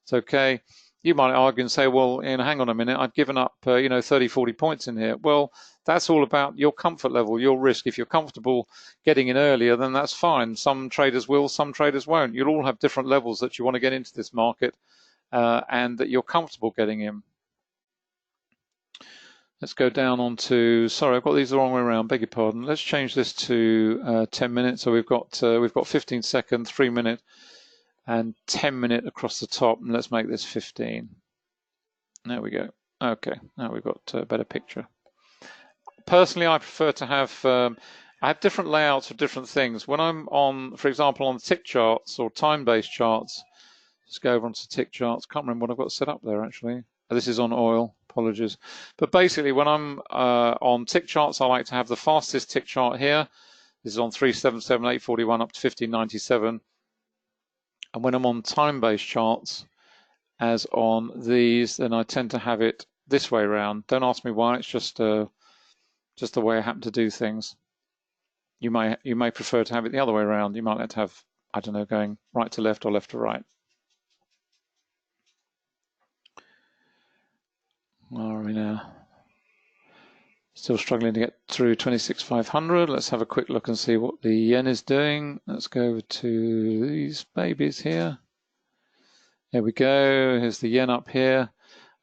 It's okay. You might argue and say, well, hang on a minute, I've given up, 30, 40 points in here. Well, that's all about your comfort level, your risk. If you're comfortable getting in earlier, then that's fine. Some traders will, some traders won't. You'll all have different levels that you want to get into this market and that you're comfortable getting in. Let's go down onto, sorry, I've got these the wrong way around, beg your pardon. Let's change this to 10 minutes. So we've got 15 second, 3 minute, and 10 minute across the top, and let's make this 15. There we go. Okay, now we've got a better picture. Personally, I prefer to have, I have different layouts for different things. When I'm on, for example, on tick charts or time-based charts, let's go over onto tick charts. Can't remember what I've got set up there actually. This is on oil, apologies. But basically when I'm on tick charts, I like to have the fastest tick chart here. This is on 377, 841 up to 1597. And when I'm on time-based charts, as on these, then I tend to have it this way around. Don't ask me why, it's just the way I happen to do things. You may prefer to have it the other way around. You might like to have, I don't know, going right to left or left to right. Where are we now? Still struggling to get through 26,500. Let's have a quick look and see what the yen is doing. Let's go over to these babies here. There we go. Here's the yen up here.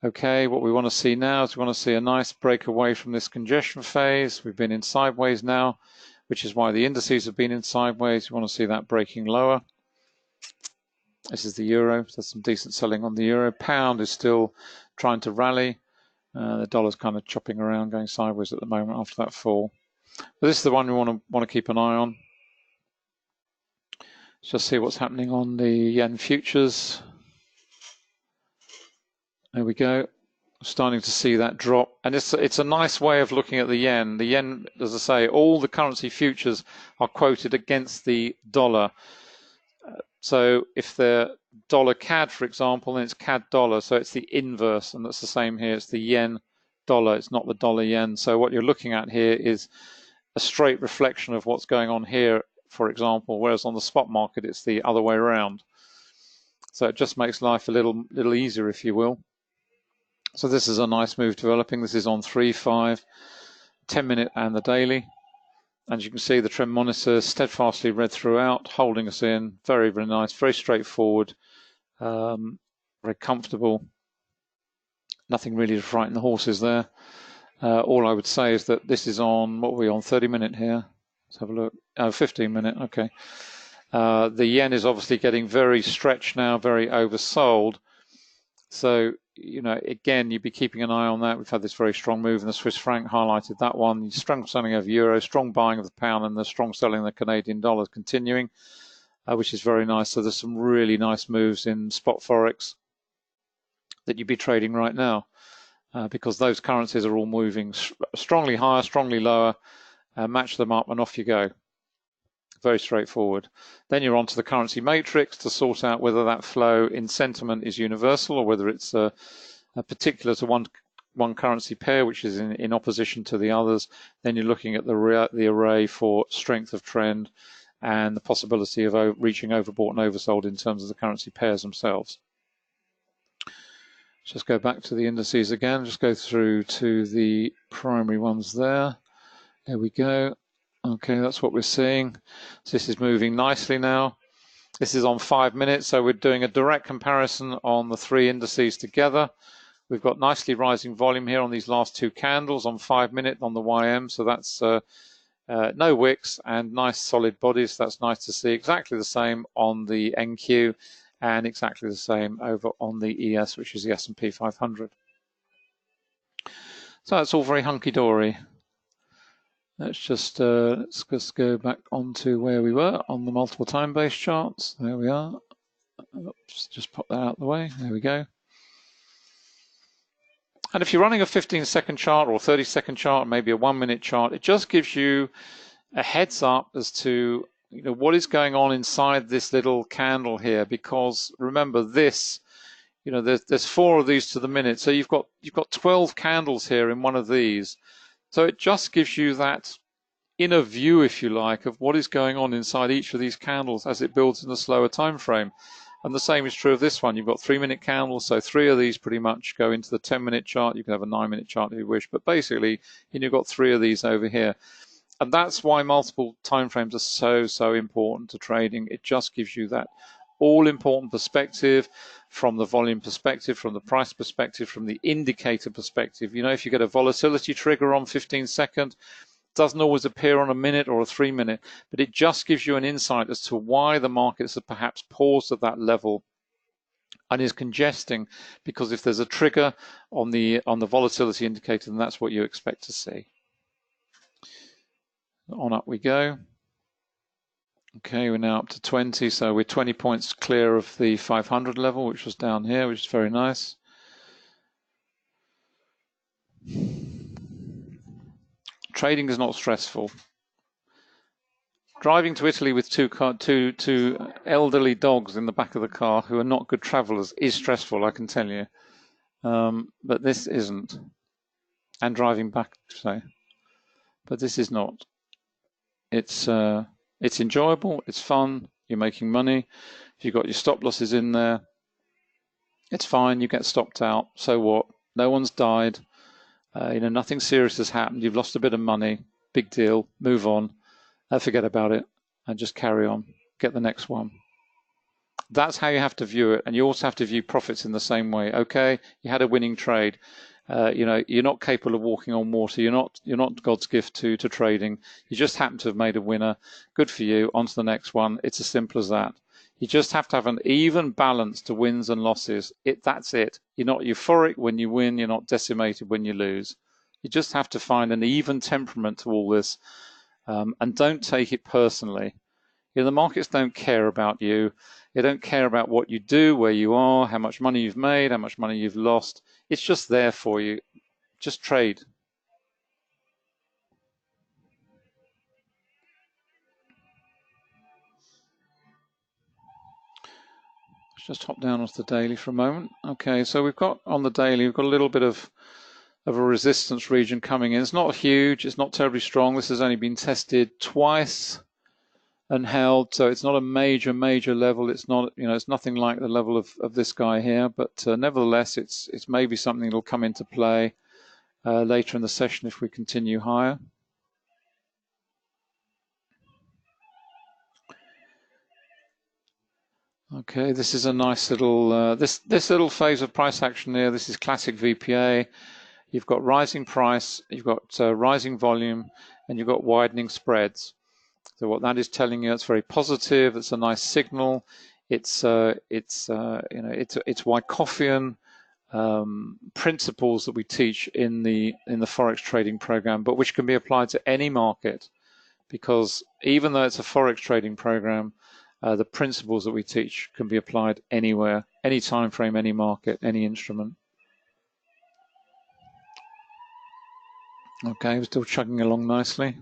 Okay, what we want to see now is we want to see a nice break away from this congestion phase. We've been in sideways now, which is why the indices have been in sideways. We want to see that breaking lower. This is the euro. There's some decent selling on the euro. Pound is still trying to rally. The dollar's kind of chopping around, going sideways at the moment after that fall. But this is the one we want to keep an eye on. Let's just see what's happening on the yen futures. There we go. Starting to see that drop, and it's a nice way of looking at the yen. The yen, as I say, all the currency futures are quoted against the dollar. So if they're dollar CAD, for example, then it's CAD dollar. So it's the inverse, and that's the same here. It's the yen dollar. It's not the dollar yen. So what you're looking at here is a straight reflection of what's going on here, for example, whereas on the spot market, it's the other way around. So it just makes life a little easier, if you will. So this is a nice move developing. This is on 3, 5, 10 minute and the daily. And you can see the trend monitor steadfastly red throughout, holding us in. Very, very nice, very straightforward, very comfortable. Nothing really to frighten the horses there. All I would say is that this is on, what are we on, 30 minute here? Let's have a look. 15 minute, okay. The yen is obviously getting very stretched now, very oversold. So, again, you'd be keeping an eye on that. We've had this very strong move in the Swiss franc, highlighted that one. Strong selling of euro, strong buying of the pound, and the strong selling of the Canadian dollar continuing, which is very nice. So there's some really nice moves in spot forex that you'd be trading right now because those currencies are all moving strongly higher, strongly lower. Match them up and off you go. Very straightforward. Then you're onto the currency matrix to sort out whether that flow in sentiment is universal or whether it's particular to one currency pair, which is in opposition to the others. Then you're looking at the array for strength of trend and the possibility of reaching overbought and oversold in terms of the currency pairs themselves. Just go back to the indices again. Just go through to the primary ones there. There we go. Okay, that's what we're seeing. So this is moving nicely now. This is on 5 minutes, so we're doing a direct comparison on the 3 indices together. We've got nicely rising volume here on these last 2 candles on 5 minute on the YM, so that's no wicks and nice solid bodies. That's nice to see. Exactly the same on the NQ and exactly the same over on the ES, which is the S&P 500. So that's all very hunky-dory. Let's just go back onto where we were on the multiple time-based charts. There we are. Oops, just pop that out of the way. There we go. And if you're running a 15-second chart or a 30-second chart, maybe a 1 minute chart, it just gives you a heads up as to what is going on inside this little candle here. Because remember, this You know, there's 4 of these to the minute, so you've got 12 candles here in one of these. So it just gives you that inner view, if you like, of what is going on inside each of these candles as it builds in a slower time frame. And the same is true of this one. You've got 3-minute candles, so 3 of these pretty much go into the 10-minute chart. You can have a 9-minute chart if you wish, but basically, you've got 3 of these over here. And that's why multiple timeframes are so important to trading. It just gives you that all-important perspective from the volume perspective, from the price perspective, from the indicator perspective. You know, if you get a volatility trigger on 15-second, doesn't always appear on a minute or a 3-minute, but it just gives you an insight as to why the markets have perhaps paused at that level and is congesting, because if there's a trigger on the volatility indicator, then that's what you expect to see. On up we go. Okay, we're now up to 20, so we're 20 points clear of the 500 level, which was down here, which is very nice. Trading is not stressful. Driving to Italy with two elderly dogs in the back of the car who are not good travelers is stressful, I can tell you. But this isn't. And driving back, so. But this is not. It's enjoyable, it's fun, you're making money. If you've got your stop losses in there, it's fine, you get stopped out, so what? No one's died. You know, nothing serious has happened. You've lost a bit of money, big deal, move on, forget about it, and just carry on, get the next one. That's how you have to view it, and you also have to view profits in the same way. Okay, you had a winning trade. You know, you're not capable of walking on water. You're not God's gift to trading. You just happen to have made a winner. Good for you. On to the next one. It's as simple as that. You just have to have an even balance to wins and losses. That's it. You're not euphoric when you win. You're not decimated when you lose. You just have to find an even temperament to all this, and don't take it personally. You know, the markets don't care about you. They don't care about what you do, where you are, how much money you've made, how much money you've lost. It's just there for you. Just trade. Let's just hop down onto the daily for a moment. Okay, so we've got on the daily, we've got a little bit of a resistance region coming in. It's not huge. It's not terribly strong. This has only been tested twice and held, so it's not a major level. It's not, you know, it's nothing like the level of this guy here, but nevertheless, it's maybe something that'll come into play later in the session if we continue higher. Okay, this is a nice little this little phase of price action here. This is classic VPA. You've got rising price, you've got rising volume, and you've got widening spreads. So what that is telling you, it's very positive. It's a nice signal. It's you know, it's Wyckofian principles that we teach in the forex trading program, but which can be applied to any market, because even though it's a forex trading program, the principles that we teach can be applied anywhere, any time frame, any market, any instrument. Okay, we're still chugging along nicely.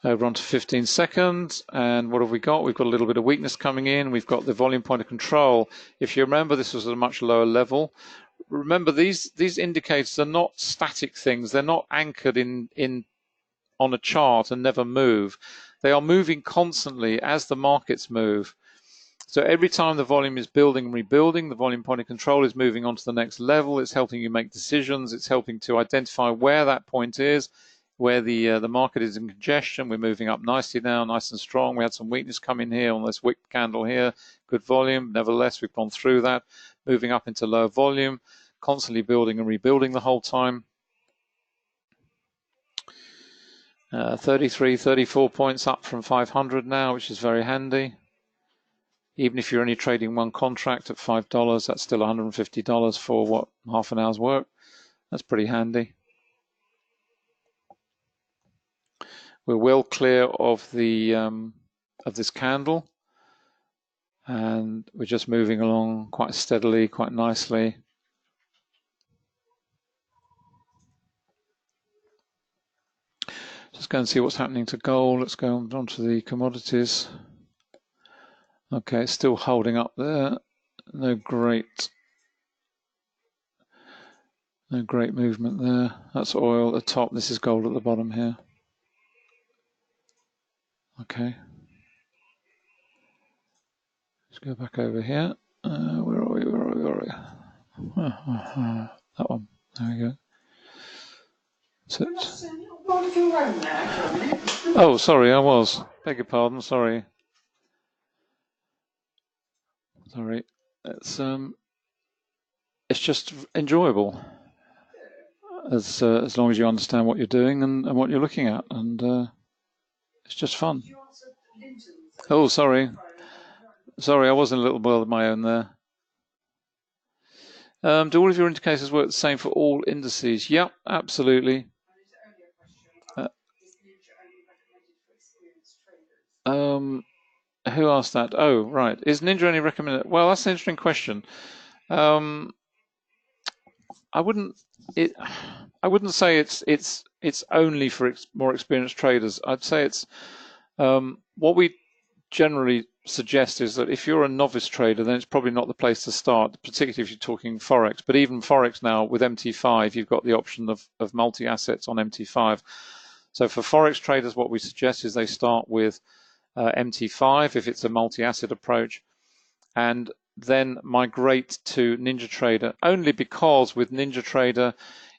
Over onto 15 seconds, and what have we got? We've got a little bit of weakness coming in. We've got the volume point of control. If you remember, this was at a much lower level. Remember, these indicators are not static things. They're not anchored in on a chart and never move. They are moving constantly as the markets move. So every time the volume is building and rebuilding, the volume point of control is moving on to the next level. It's helping you make decisions. It's helping to identify where that point is, where the market is in congestion. We're moving up nicely now, nice and strong. We had some weakness come in here on this wick candle here. Good volume. Nevertheless, we've gone through that, moving up into lower volume, constantly building and rebuilding the whole time. 33, 34 points up from 500 now, which is very handy. Even if you're only trading one contract at $5, that's still $150 for what, half an hour's work. That's pretty handy. We're well clear of the of this candle, and we're just moving along quite steadily, quite nicely. Just go and see what's happening to gold. Let's go on to the commodities. Okay, it's still holding up there. No great movement there. That's oil at the top. This is gold at the bottom here. Okay. Let's go back over here. Where are we? That one. There we go. That's it. Oh, sorry, I was. Beg your pardon. Sorry. It's just enjoyable as long as you understand what you're doing and what you're looking at, and it's just fun. Oh, sorry, I was in a little world of my own there. Do all of your indicators work the same for all indices? Yep, absolutely. Who asked that? Oh, right. Is Ninja only recommended? Well, that's an interesting question. I wouldn't say it's only for more experienced traders. I'd say it's what we generally suggest is that if you're a novice trader, then it's probably not the place to start, particularly if you're talking forex. But even forex now with MT5, you've got the option of multi-assets on MT5. So for forex traders, what we suggest is they start with MT5 if it's a multi-asset approach, and then migrate to NinjaTrader, only because with NinjaTrader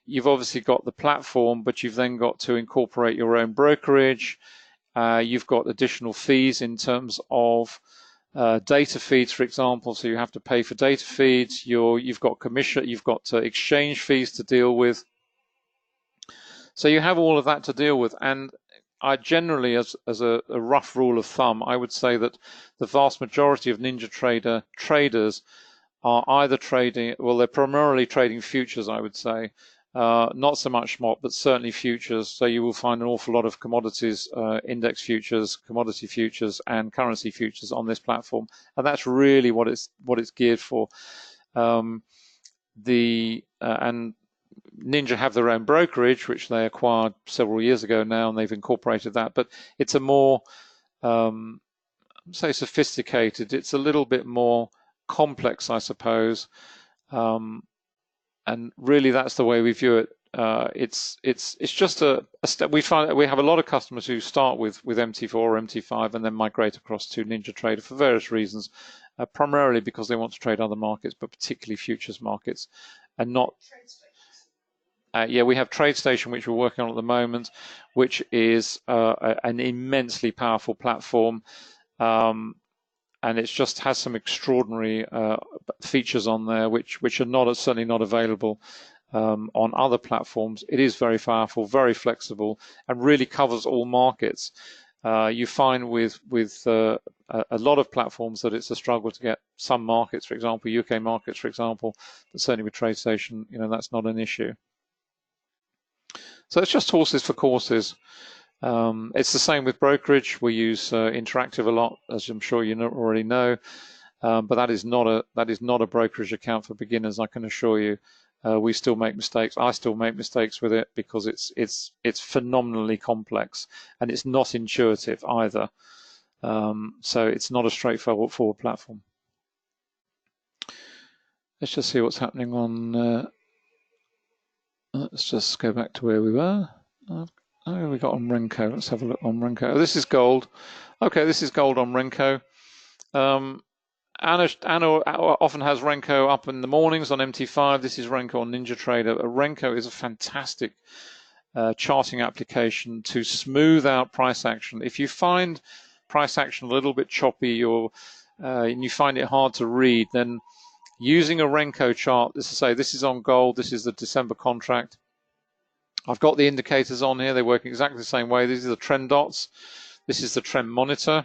you've obviously got the platform, but you've then got to incorporate your own brokerage. You've got additional fees in terms of data feeds, for example, so you have to pay for data feeds. You've got commission, you've got exchange fees to deal with. So you have all of that to deal with, and I generally, as a rough rule of thumb, I would say that the vast majority of NinjaTrader traders are either trading, well, they're primarily trading futures, I would say, not so much spot, but certainly futures. So you will find an awful lot of commodities, index futures, commodity futures, and currency futures on this platform, and that's really what it's geared for. And Ninja have their own brokerage, which they acquired several years ago now, and they've incorporated that. But it's a more, say, sophisticated. It's a little bit more complex, I suppose. And really, that's the way we view it. It's just a step. We find that we have a lot of customers who start with MT4 or MT5 and then migrate across to NinjaTrader for various reasons, primarily because they want to trade other markets, but particularly futures markets, and not. Yeah, we have TradeStation, which we're working on at the moment, which is an immensely powerful platform, and it just has some extraordinary features on there, which are certainly not available on other platforms. It is very powerful, very flexible, and really covers all markets. You find with a lot of platforms that it's a struggle to get some markets, for example, UK markets, for example, but certainly with TradeStation, that's not an issue. So it's just horses for courses. It's the same with brokerage. We use Interactive a lot, as I'm sure you already know, but that is not a brokerage account for beginners, I can assure you. We still make mistakes. I still make mistakes with it because it's phenomenally complex and it's not intuitive either. So it's not a straightforward platform. Let's just see what's happening on. Let's just go back to where we were. Oh, we got on Renko. Let's have a look on Renko. Oh, this is gold. Okay, this is gold on Renko. Anna often has Renko up in the mornings on MT5. This is Renko on NinjaTrader. Renko is a fantastic charting application to smooth out price action. If you find price action a little bit choppy and you find it hard to read, then using a Renko chart, this is on gold, this is the December contract. I've got the indicators on here, they work exactly the same way. These are the trend dots, this is the trend monitor.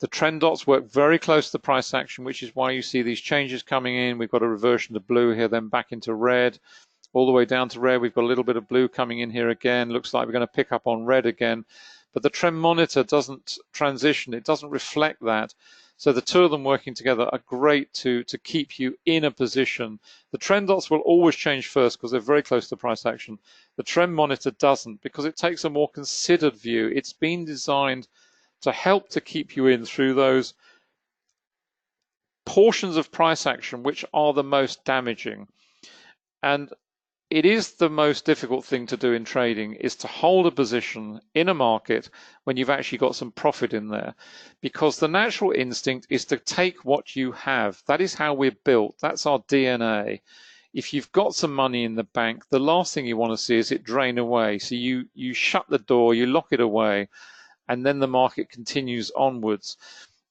The trend dots work very close to the price action, which is why you see these changes coming in. We've got a reversion to blue here, then back into red, all the way down to red. We've got a little bit of blue coming in here again. Looks like we're going to pick up on red again. But the trend monitor doesn't transition, it doesn't reflect that. So the two of them working together are great to keep you in a position. The trend dots will always change first because they're very close to price action. The trend monitor doesn't, because it takes a more considered view. It's been designed to help to keep you in through those portions of price action which are the most damaging. And it is the most difficult thing to do in trading, is to hold a position in a market when you've actually got some profit in there, because the natural instinct is to take what you have. That is how we're built. That's our DNA. If you've got some money in the bank, the last thing you want to see is it drain away. So you shut the door, you lock it away, and then the market continues onwards.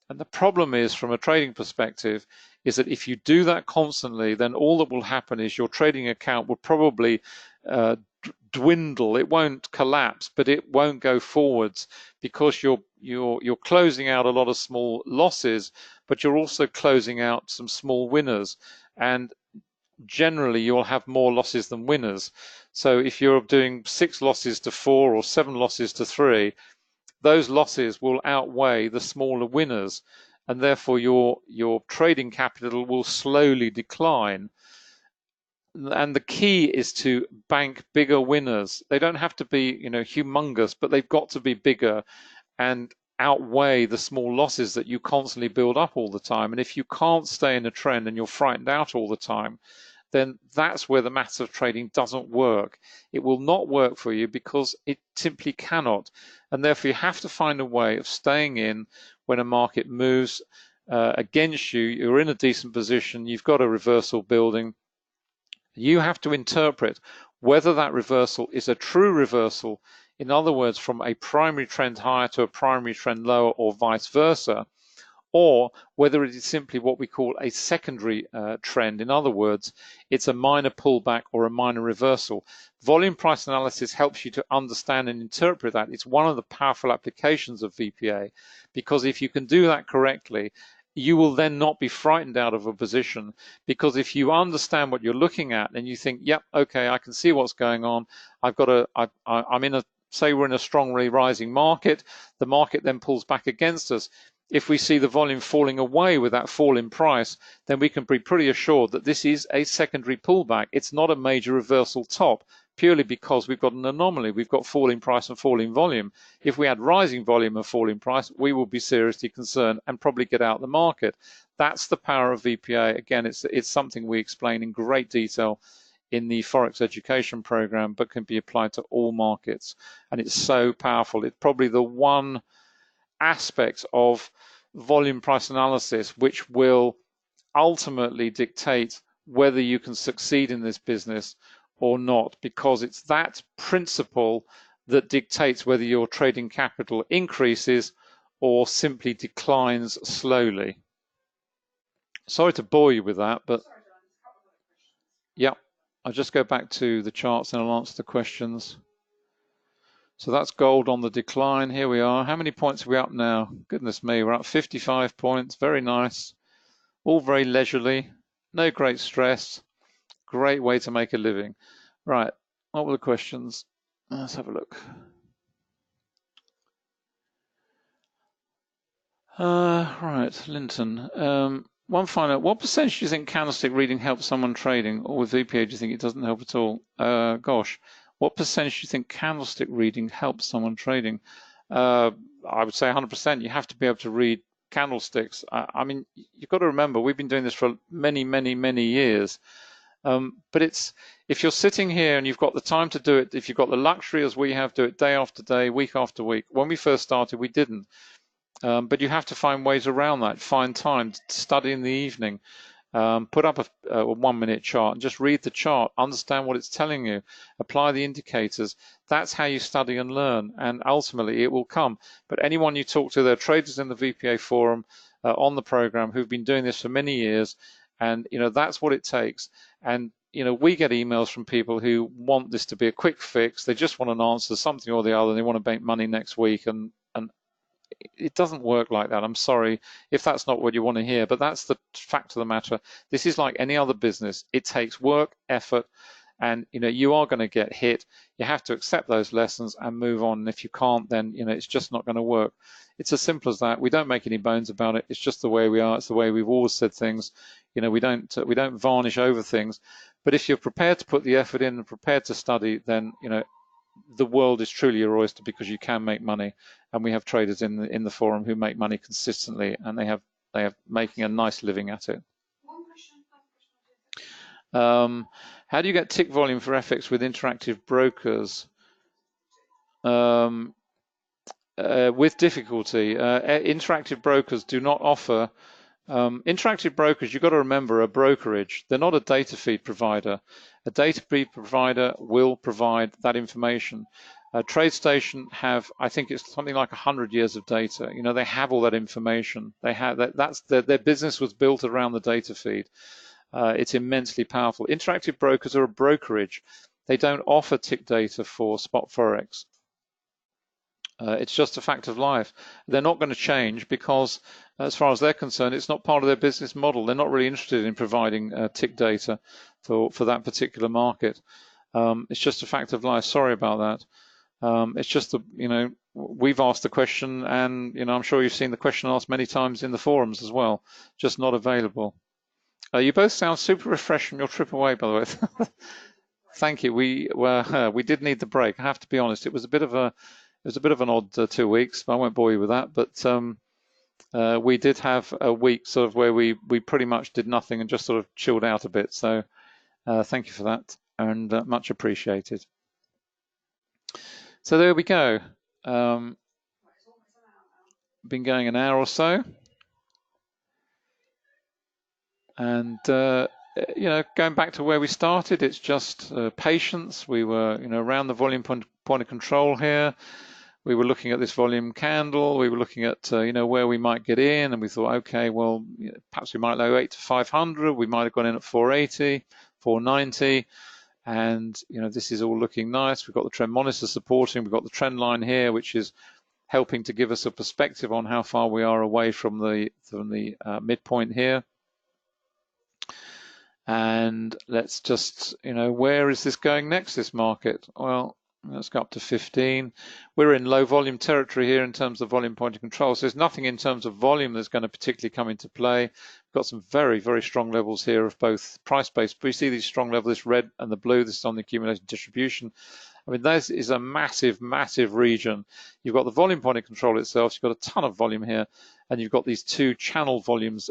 And the problem is, from a trading perspective, is that if you do that constantly, then all that will happen is your trading account will probably dwindle. It won't collapse, but it won't go forwards, because you're closing out a lot of small losses, but you're also closing out some small winners. And generally you'll have more losses than winners. So if you're doing 6 losses to 4 or 7 losses to 3, those losses will outweigh the smaller winners, and therefore your trading capital will slowly decline. And the key is to bank bigger winners. They don't have to be, humongous, but they've got to be bigger and outweigh the small losses that you constantly build up all the time. And if you can't stay in a trend and you're frightened out all the time, then that's where the maths of trading doesn't work. It will not work for you because it simply cannot. And therefore you have to find a way of staying in when a market moves against you. You're in a decent position, you've got a reversal building. You have to interpret whether that reversal is a true reversal, in other words, from a primary trend higher to a primary trend lower, or vice versa, or whether it is simply what we call a secondary trend. In other words, it's a minor pullback or a minor reversal. Volume price analysis helps you to understand and interpret that. It's one of the powerful applications of VPA, because if you can do that correctly, you will then not be frightened out of a position, because if you understand what you're looking at and you think, yep, okay, I can see what's going on. I'm in a, say we're in a strongly rising market, the market then pulls back against us. If we see the volume falling away with that fall in price, then we can be pretty assured that this is a secondary pullback. It's not a major reversal top, purely because we've got an anomaly. We've got falling price and falling volume. If we had rising volume and falling price, we would be seriously concerned and probably get out of the market. That's the power of VPA. Again, it's something we explain in great detail in the Forex education program, but can be applied to all markets. And it's so powerful. It's probably the one aspect of volume price analysis which will ultimately dictate whether you can succeed in this business or not, because it's that principle that dictates whether your trading capital increases or simply declines slowly. Sorry to bore you with that, but yeah, I'll just go back to the charts and I'll answer the questions. So that's gold on the decline. Here we are. How many points are we up now? Goodness me, we're up 55 points. Very nice. All very leisurely. No great stress. Great way to make a living. Right, what were the questions? Let's have a look. Right, Linton. One final. What percentage do you think candlestick reading helps someone trading? Or with VPA, do you think it doesn't help at all? Gosh. What percentage do you think candlestick reading helps someone trading? I would say 100%. You have to be able to read candlesticks. I mean, you've got to remember, we've been doing this for many, many, many years. But if you're sitting here and you've got the time to do it, if you've got the luxury as we have, do it day after day, week after week. When we first started, we didn't. But you have to find ways around that. Find time to study in the evening. Put up a 1 minute chart and just read the chart, understand what it's telling you, apply the indicators. That's how you study and learn, and ultimately it will come. But anyone you talk to, there are traders in the VPA forum on the program who've been doing this for many years, and that's what it takes. And we get emails from people who want this to be a quick fix. They just want an answer, something or the other, and they want to make money next week, and it doesn't work like that. I'm sorry if that's not what you want to hear, but that's the fact of the matter. This is like any other business. It takes work, effort, And you are going to get hit. You have to accept those lessons and move on. And if you can't, then it's just not going to work. It's as simple as that. We don't make any bones about it. It's just the way we are. It's the way we've always said things. We don't varnish over things. But if you're prepared to put the effort in and prepared to study, then the world is truly your oyster, because you can make money. And we have traders in the forum who make money consistently, and they have making a nice living at it. How do you get tick volume for FX with interactive brokers? With difficulty. Interactive brokers do not offer. Interactive brokers, you've got to remember, are brokerage. They're not a data feed provider. A data feed provider will provide that information. TradeStation have, I think it's something like 100 years of data. They have all that information. They have that's their business was built around the data feed. It's immensely powerful. Interactive brokers are a brokerage. They don't offer tick data for spot forex. It's just a fact of life. They're not going to change because, as far as they're concerned, it's not part of their business model. They're not really interested in providing tick data for that particular market. It's just a fact of life. Sorry about that. It's just we've asked the question, and I'm sure you've seen the question asked many times in the forums as well. Just not available. You both sound super refreshed from your trip away, by the way. Thank you. We did need the break. I have to be honest. It was a bit of an odd 2 weeks. But I won't bore you with that. But we did have a week sort of where we pretty much did nothing and just sort of chilled out a bit. So thank you for that, and much appreciated. So there we go. Been going an hour or so. And going back to where we started, it's just patience. We were, around the volume point of control here. We were looking at this volume candle. We were looking at, where we might get in, and we thought, okay, well, perhaps we might low 8 to 500. We might have gone in at 480, 490, and this is all looking nice. We've got the trend monitor supporting. We've got the trend line here, which is helping to give us a perspective on how far we are away from the midpoint here. And let's just, where is this going next, this market? Well, let's go up to 15. We're in low volume territory here in terms of volume point of control. So there's nothing in terms of volume that's going to particularly come into play. We've got some very, very strong levels here of both price-based. We see these strong levels, this red and the blue. This is on the accumulation distribution. I mean, this is a massive, massive region. You've got the volume point of control itself. You've got a ton of volume here. And you've got these two channel volumes,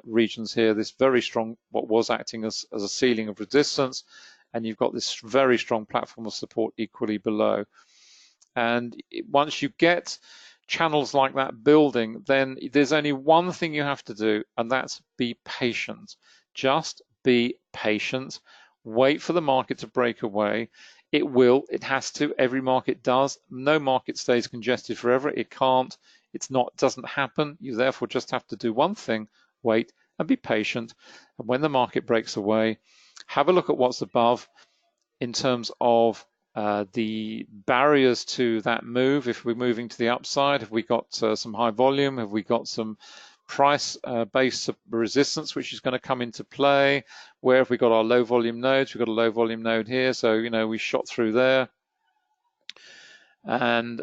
regions here, this very strong, what was acting as a ceiling of resistance, and you've got this very strong platform of support equally below. And once you get channels like that building, then there's only one thing you have to do, and that's be patient. Just be patient. Wait for the market to break away. It will, it has to, every market does. No market stays congested forever. It can't. It's not, doesn't happen. You therefore just have to do one thing, wait and be patient. And when the market breaks away, have a look at what's above in terms of the barriers to that move. If we're moving to the upside, have we got some high volume? Have we got some price-based resistance, which is going to come into play? Where have we got our low volume nodes? We've got a low volume node here. So, we shot through there and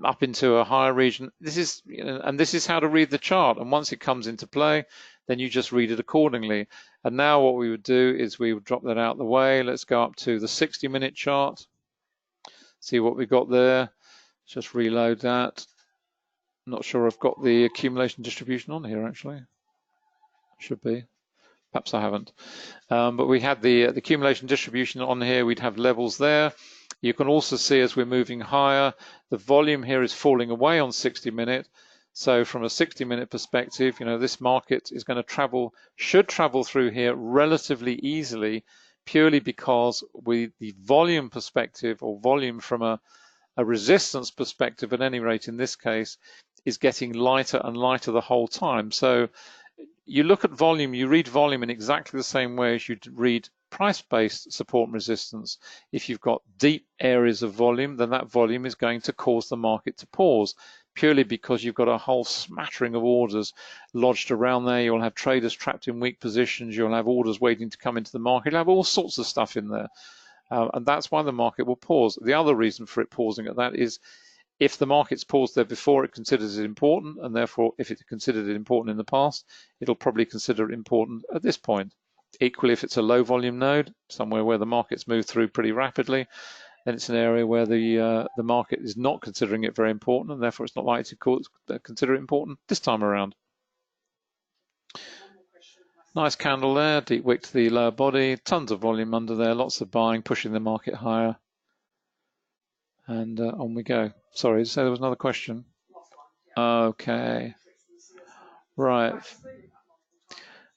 up into a higher region. This is, and this is how to read the chart. And once it comes into play, then you just read it accordingly. And now what we would do is we would drop that out the way. Let's go up to the 60-minute chart. See what we've got there. Just reload that. I'm not sure I've got the accumulation distribution on here, actually. Should be. Perhaps I haven't. But we had the accumulation distribution on here. We'd have levels there. You can also see as we're moving higher, the volume here is falling away on 60-minute. So from a 60-minute perspective, this market is going to travel, should travel through here relatively easily, purely because the volume perspective, or volume from a resistance perspective, at any rate in this case, is getting lighter and lighter the whole time. So you look at volume, you read volume in exactly the same way as you read price-based support and resistance. If you've got deep areas of volume, then that volume is going to cause the market to pause, purely because you've got a whole smattering of orders lodged around there. You'll have traders trapped in weak positions. You'll have orders waiting to come into the market. You'll have all sorts of stuff in there. And that's why the market will pause. The other reason for it pausing at that is if the market's paused there before, it considers it important, and therefore, if it considered it important in the past, it'll probably consider it important at this point. Equally, if it's a low volume node, somewhere where the market's moved through pretty rapidly, then it's an area where the market is not considering it very important, and therefore it's not likely to consider it important this time around. Nice candle there, deep wick to the lower body, tons of volume under there, lots of buying, pushing the market higher. And on we go. Sorry, did you say there was another question? Okay. Right.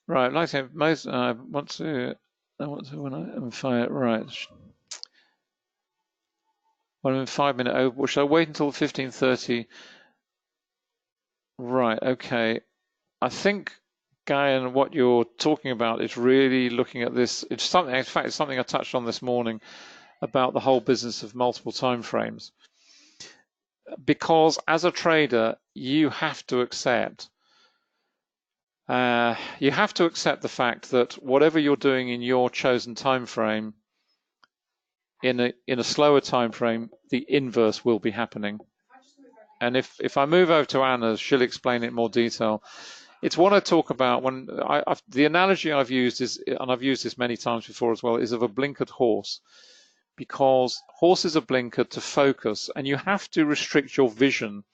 Right. Like I said, most I want to when I'm fire right. When I'm in 5 minute over, should I wait until 15:30? Right. Okay. I think, Guy, and what you're talking about is really looking at this. It's something. In fact, it's something I touched on this morning about the whole business of multiple time frames. Because as a trader, you have to accept the fact that whatever you're doing in your chosen time frame, in a slower time frame, the inverse will be happening. And if I move over to Anna, she'll explain it in more detail. It's what I talk about when the analogy I've used is, and I've used this many times before as well, is of a blinkered horse. Because horses are blinkered to focus, and you have to restrict your vision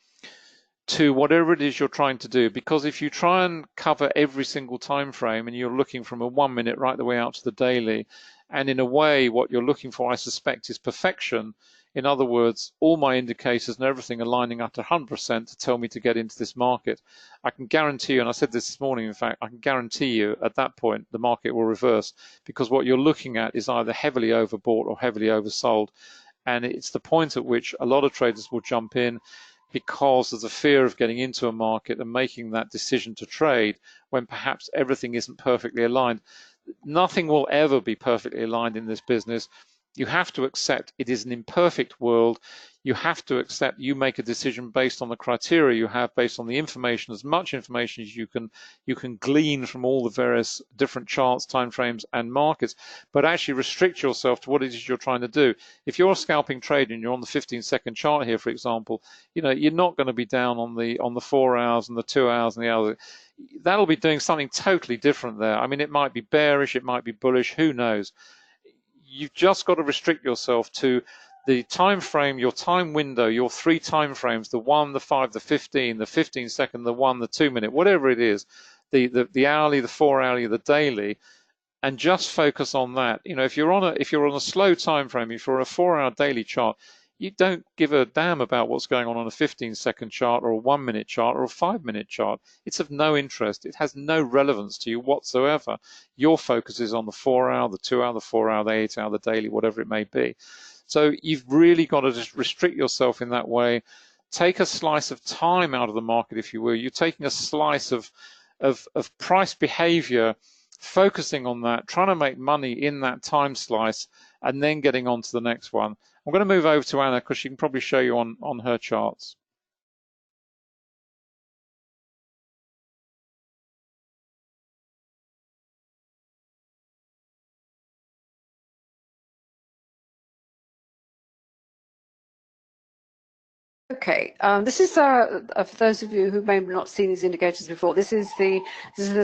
to whatever it is you're trying to do. Because if you try and cover every single time frame and you're looking from a 1 minute right the way out to the daily, and in a way what you're looking for, I suspect, is perfection. In other words, all my indicators and everything are lining up to 100% to tell me to get into this market. I can guarantee you, and I said this morning, in fact, I can guarantee you at that point the market will reverse, because what you're looking at is either heavily overbought or heavily oversold. And it's the point at which a lot of traders will jump in because of the fear of getting into a market and making that decision to trade when perhaps everything isn't perfectly aligned. Nothing will ever be perfectly aligned in this business. You have to accept it is an imperfect world. You have to accept you make a decision based on the criteria you have, based on the information, as much information as you can glean from all the various different charts, timeframes, and markets, but actually restrict yourself to what it is you're trying to do. If you're a scalping trader and you're on the 15-second chart here, for example, you're not going to be down on the 4 hours and the 2 hours and the other. That'll be doing something totally different there. I mean, it might be bearish, it might be bullish, who knows? You've just got to restrict yourself to the time frame, your time window, your 3 time frames, the 1, the 5, the 15, the 15-second, the 1, the 2 minute, whatever it is, the hourly, the 4 hourly, the daily, and just focus on that. If you're on a slow time frame, if you're on a 4-hour daily chart, you don't give a damn about what's going on a 15-second chart or a 1 minute chart or a 5 minute chart. It's of no interest. It has no relevance to you whatsoever. Your focus is on the 4-hour, the 2-hour, the 4-hour, the 8-hour, the daily, whatever it may be. So you've really got to just restrict yourself in that way. Take a slice of time out of the market, if you will. You're taking a slice of price behavior, focusing on that, trying to make money in that time slice, and then getting on to the next one. I'm going to move over to Anna because she can probably show you on her charts. Okay, this is for those of you who may have not seen these indicators before. This is the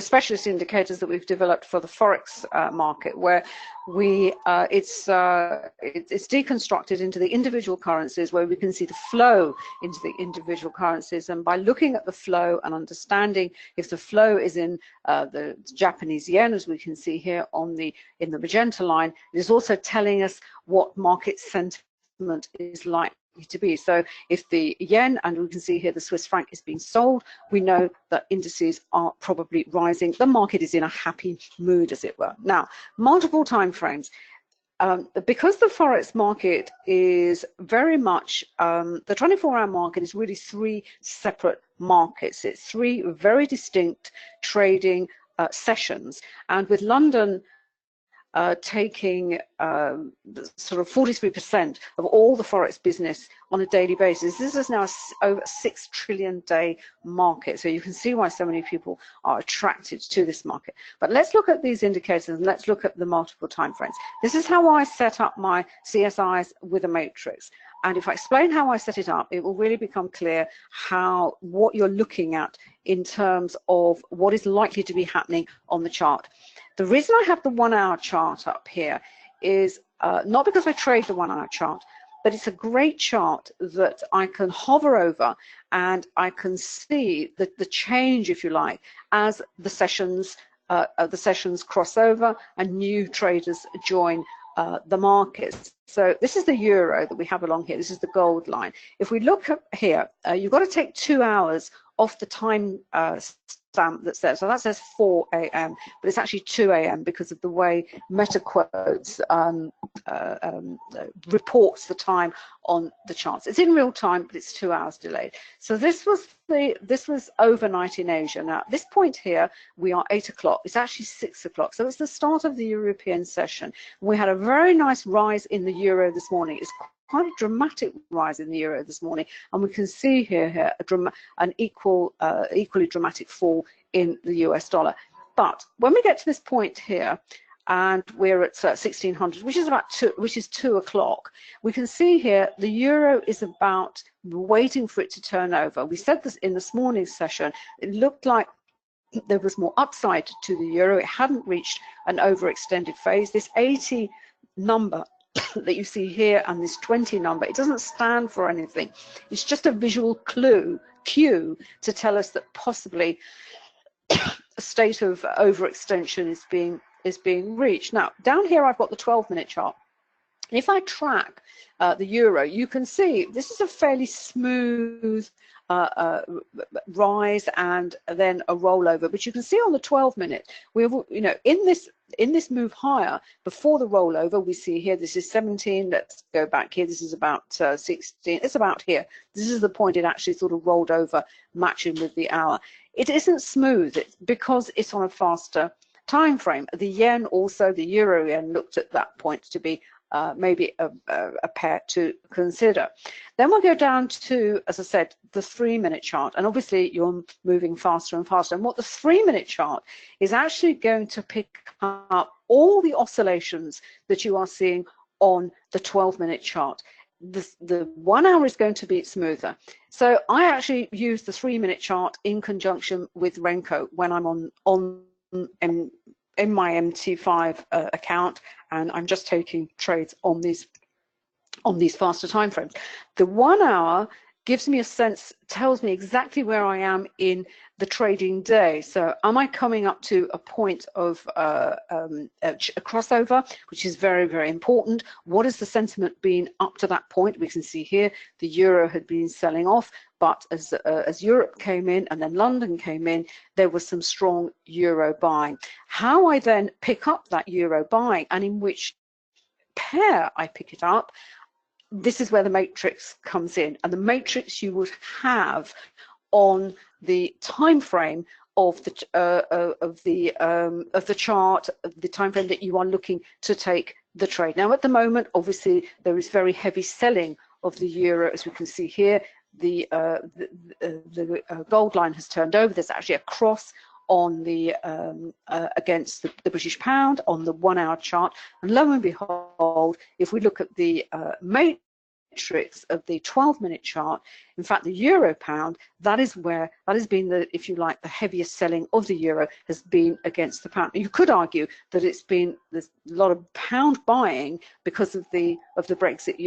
specialist indicators that we've developed for the forex market, where it's deconstructed into the individual currencies, where we can see the flow into the individual currencies, and by looking at the flow and understanding if the flow is in the Japanese yen, as we can see here in the magenta line, it is also telling us what market sentiment is like to be. So if the yen, and we can see here the Swiss franc, is being sold, we know that indices are probably rising. The market is in a happy mood, as it were. Now, multiple time frames. because the forex market is very much the 24-hour market is really three separate markets. It's three very distinct trading sessions, and with London taking sort of 43% of all the forex business on a daily basis. This is now over 6 trillion day market. So you can see why so many people are attracted to this market. But let's look at these indicators and let's look at the multiple time frames. This is how I set up my CSIs with a matrix. And if I explain how I set it up, it will really become clear what you're looking at in terms of what is likely to be happening on the chart. The reason I have the 1 hour chart up here is not because I trade the 1 hour chart, but it's a great chart that I can hover over and I can see the change, if you like, as the sessions cross over and new traders join the markets. So this is the euro that we have along here. This is the gold line. If we look up here, you've got to take 2 hours off the time stamp that's there. So that says 4 a.m., but it's actually 2 a.m. because of the way MetaQuotes reports the time on the charts. It's in real time, but it's 2 hours delayed. So this was overnight in Asia. Now at this point here, we are 8 o'clock. It's actually 6 o'clock. So it's the start of the European session. We had a very nice rise in the euro this morning. It's quite a dramatic rise in the euro this morning, and we can see here an equally dramatic fall in the US dollar. But when we get to this point here, and we're at 1600, which is 2 o'clock, we can see here the euro is about waiting for it to turn over. We said this in this morning's session. It looked like there was more upside to the euro. It hadn't reached an overextended phase. This 80 number that you see here and this 20 number, it doesn't stand for anything. It's just a visual cue to tell us that possibly a state of overextension is being reached. Now down here I've got the 12-minute chart. And if I track the euro, you can see this is a fairly smooth rise and then a rollover. But you can see on the 12-minute, in this move higher before the rollover, we see here this is 17. Let's go back here. This is about 16. It's about here. This is the point it actually sort of rolled over, matching with the hour. It isn't smooth because it's on a faster time frame. The yen also, the euro yen, looked at that point to be maybe a pair to consider. Then we'll go down to, as I said, the 3-minute chart, and obviously you're moving faster and faster. And what the 3-minute chart is actually going to pick up all the oscillations that you are seeing on the 12-minute chart. The 1 hour is going to be smoother. So I actually use the 3-minute chart in conjunction with Renko when I'm in my MT5 account, and I'm just taking trades on these faster time frames. The 1 hour gives me a sense, tells me exactly where I am in the trading day. So am I coming up to a point of a crossover, which is very, very important? What has the sentiment been up to that point? We can see here the euro had been selling off, but as Europe came in and then London came in, there was some strong euro buying. How I then pick up that euro buying and in which pair I pick it up, this is where the matrix comes in, and the matrix you would have on the time frame of the chart, the time frame that you are looking to take the trade. Now, at the moment, obviously, there is very heavy selling of the euro, as we can see here. The gold line has turned over. There's actually a cross on the against the British pound on the 1 hour chart, and lo and behold, if we look at the matrix of the 12-minute chart, in fact the euro pound, that has been the, if you like, the heaviest selling of the euro has been against the pound. You could argue that there's a lot of pound buying because of the Brexit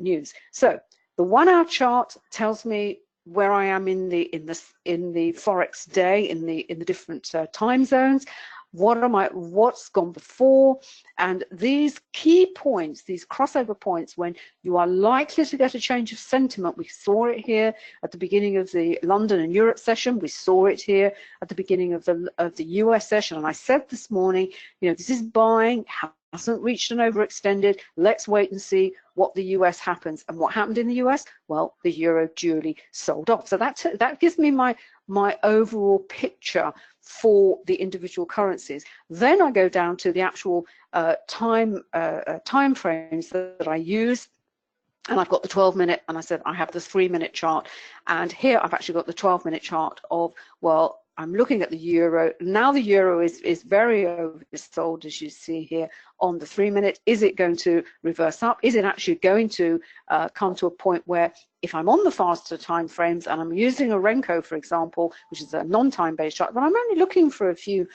news. So the 1 hour chart tells me where I am in the forex day, in the different time zones. What's gone before, and these key points, these crossover points, when you are likely to get a change of sentiment. We saw it here at the beginning of the London and Europe session. We saw it here at the beginning of the US session. And I said this morning, this is buying. hasn't reached an overextended. Let's wait and see what the US happens. And what happened in the US? Well, the euro duly sold off. So that gives me my overall picture for the individual currencies. Then I go down to the actual time frames that I use. And I've got the 12-minute, and I said I have the 3-minute chart. And here I've actually got the 12-minute chart of, well, I'm looking at the euro. Now the euro is very oversold, as you see here on the 3-minute. Is it going to reverse up? Is it actually going to come to a point where if I'm on the faster time frames and I'm using a Renko, for example, which is a non-time based chart, but I'm only looking for a few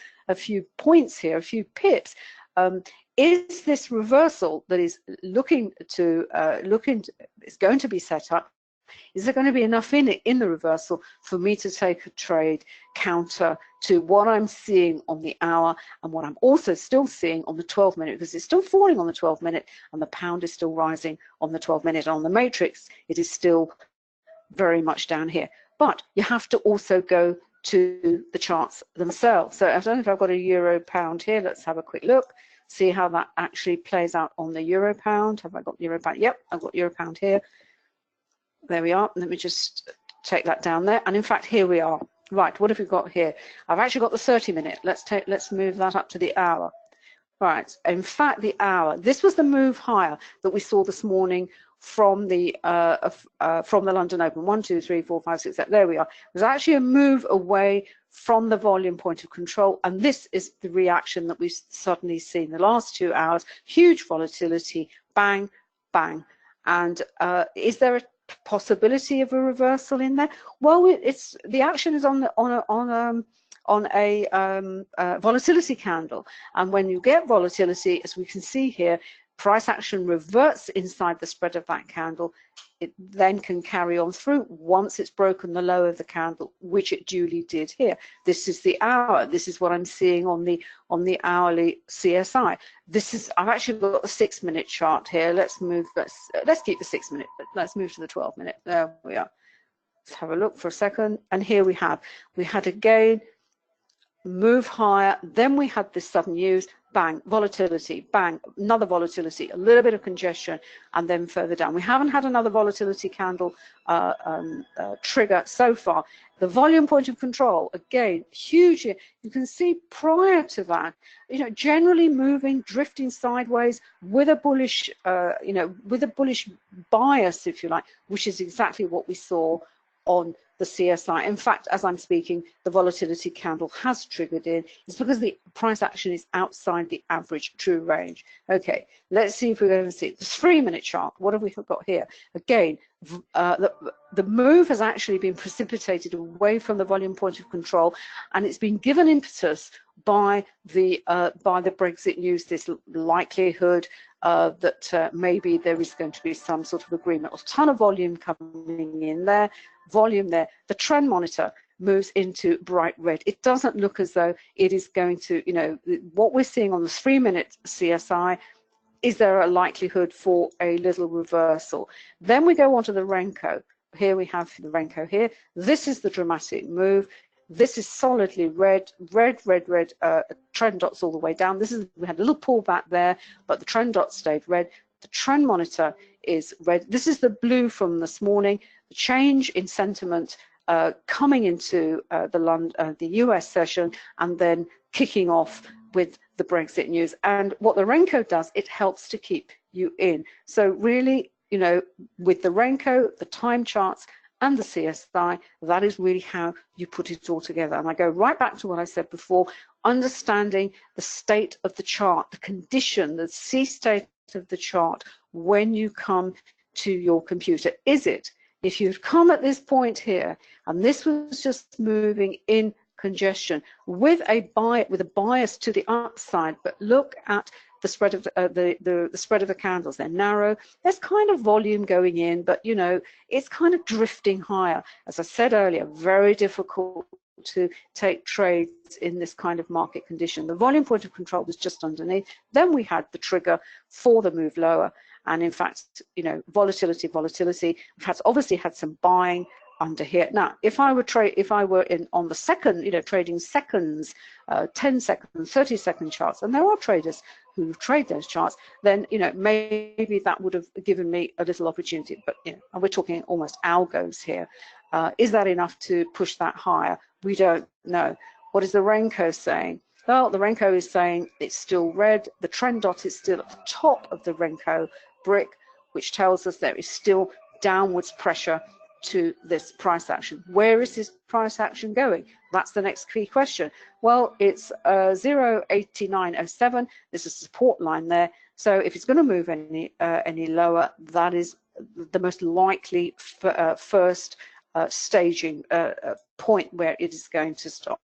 points here, a few pips. Is this reversal that is going to be set up? Is there going to be enough in the reversal for me to take a trade counter to what I'm seeing on the hour and what I'm also still seeing on the 12-minute, because it's still falling on the 12-minute and the pound is still rising on the 12-minute. On the matrix, it is still very much down here. But you have to also go to the charts themselves. So I don't know if I've got a euro pound here. Let's have a quick look. See how that actually plays out on the euro pound. Have I got euro pound? Yep, I've got euro pound here. There we are. Let me just take that down there. And in fact, here we are. Right, what have we got here? I've actually got the 30-minute. Let's move that up to the hour. Right, in fact, the hour. This was the move higher that we saw this morning from the London Open. 1, 2, 3, 4, 5, 6, 7. There we are. It was actually a move away from the volume point of control, and this is the reaction that we've suddenly seen the last 2 hours. Huge volatility, bang, bang. And is there a possibility of a reversal in there? Well, it's the action is on a volatility candle, and when you get volatility, as we can see here, price action reverts inside the spread of that candle. It then can carry on through once it's broken the low of the candle, which it duly did here. This is the hour. This is what I'm seeing on the hourly CSI. I've actually got the 6-minute chart here. Let's keep the 6-minute, but let's move to the 12-minute. There we are. Let's have a look for a second. And here we had again move higher. Then we had this sudden use. Bang, volatility, bang, another volatility, a little bit of congestion, and then further down. We haven't had another volatility candle trigger so far. The volume point of control, again, huge. You can see prior to that, generally moving, drifting sideways with a bullish, with a bullish bias, if you like, which is exactly what we saw on the CSI. In fact, as I'm speaking, the volatility candle has triggered in. It's because the price action is outside the average true range. Okay, let's see if we're going to see the 3-minute chart. What have we got here? Again, the move has actually been precipitated away from the volume point of control, and it's been given impetus by the Brexit news, this likelihood that maybe there is going to be some sort of agreement. A ton of volume coming in there, volume there. The trend monitor moves into bright red. It doesn't look as though it is going to, what we're seeing on the 3-minute CSI, is there a likelihood for a little reversal? Then we go on to the Renko. Here we have the Renko here. This is the dramatic move. This is solidly red, trend dots all the way down. We had a little pullback there, but the trend dots stayed red. The trend monitor is red. This is the blue from this morning. The change in sentiment coming into the US session and then kicking off with the Brexit news. And what the Renko does, it helps to keep you in. So really, with the Renko, the time charts, and the CSI, that is really how you put it all together. And I go right back to what I said before, understanding the state of the chart, the condition, the C state of the chart when you come to your computer. Is it, if you'd come at this point here, and this was just moving in congestion with a bias to the upside, but look at the spread of the spread of the candles. They're narrow. There's kind of volume going in, but it's kind of drifting higher. As I said earlier, very difficult to take trades in this kind of market condition. The volume point of control was just underneath. Then we had the trigger for the move lower, And in fact, you know, volatility. We've obviously had some buying under here. Now, if I were in on the second, you know, trading seconds, 10 second, 30-second charts, and there are traders who trade those charts, then, you know, maybe that would have given me a little opportunity. But, you know, and we're talking almost algos here. Is that enough to push that higher? We don't know. What is the Renko saying? Well, the Renko is saying it's still red. The trend dot is still at the top of the Renko brick, which tells us there is still downwards pressure to this price action. Where is this price action going? That's the next key question. Well, it's 0.8907. There's a support line there. So if it's going to move any lower, that is the most likely first staging point where it is going to stop.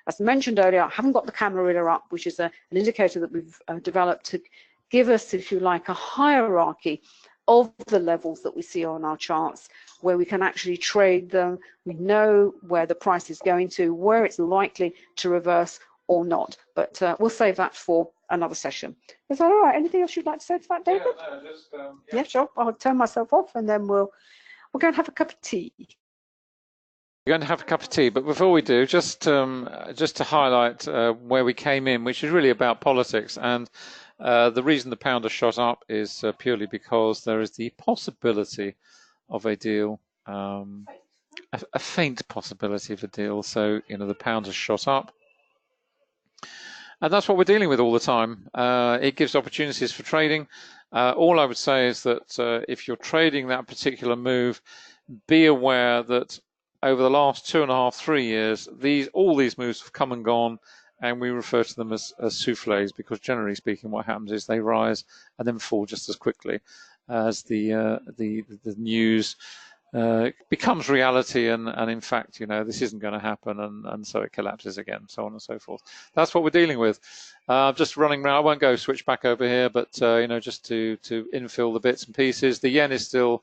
As mentioned earlier, I haven't got the camera up, which is an indicator that we've developed to give us, if you like, a hierarchy of the levels that we see on our charts, where we can actually trade them. We know where the price is going to, where it's likely to reverse or not. But we'll save that for another session. Is that all right? Anything else you'd like to say to that, David? Yeah, no, just, yeah, sure. I'll turn myself off, and then we'll go and have a cup of tea. We're going to have a cup of tea, but before we do, just to highlight where we came in, which is really about politics. And the reason the pound has shot up is purely because there is the possibility of a deal, a faint possibility of a deal. So, you know, the pound has shot up. And that's what we're dealing with all the time. It gives opportunities for trading. All I would say is that if you're trading that particular move, be aware that over the last 2.5, 3 years, all these moves have come and gone, and we refer to them as soufflés, because generally speaking, what happens is they rise and then fall just as quickly as the news becomes reality, and in fact, you know, this isn't going to happen, and so it collapses again, so on and so forth. That's what we're dealing with. Just running around. I won't go switch back over here, but you know, just to infill the bits and pieces. The yen is still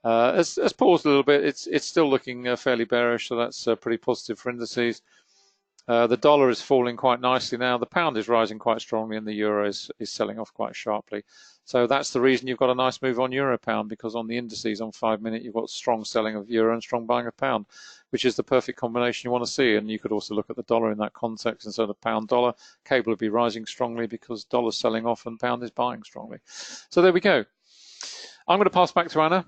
has paused a little bit. It's still looking fairly bearish, so that's pretty positive for indices. The dollar is falling quite nicely now. The pound is rising quite strongly, and the euro is selling off quite sharply. So that's the reason you've got a nice move on euro pound, because on the indices on 5 minute, you've got strong selling of euro and strong buying of pound, which is the perfect combination you want to see. And you could also look at the dollar in that context. Instead of pound dollar, cable would be rising strongly because dollar's selling off and pound is buying strongly. So there we go. I'm going to pass back to Anna.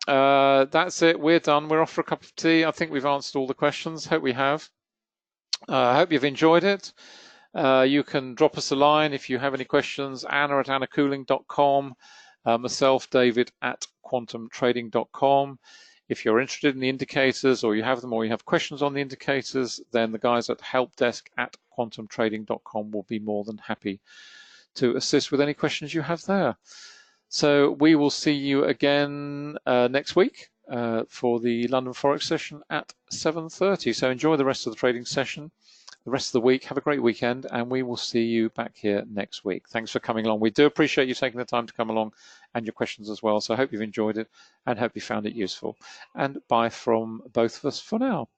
That's it. We're done. We're off for a cup of tea. I think we've answered all the questions. Hope we have. I hope you've enjoyed it. You can drop us a line if you have any questions. Anna@annacooling.com. Myself, David @quantumtrading.com. If you're interested in the indicators, or you have them, or you have questions on the indicators, then the guys at helpdesk@quantumtrading.com will be more than happy to assist with any questions you have there. So we will see you again next week for the London Forex session at 7:30. So enjoy the rest of the trading session, the rest of the week. Have a great weekend, and we will see you back here next week. Thanks for coming along. We do appreciate you taking the time to come along, and your questions as well. So I hope you've enjoyed it and hope you found it useful. And bye from both of us for now.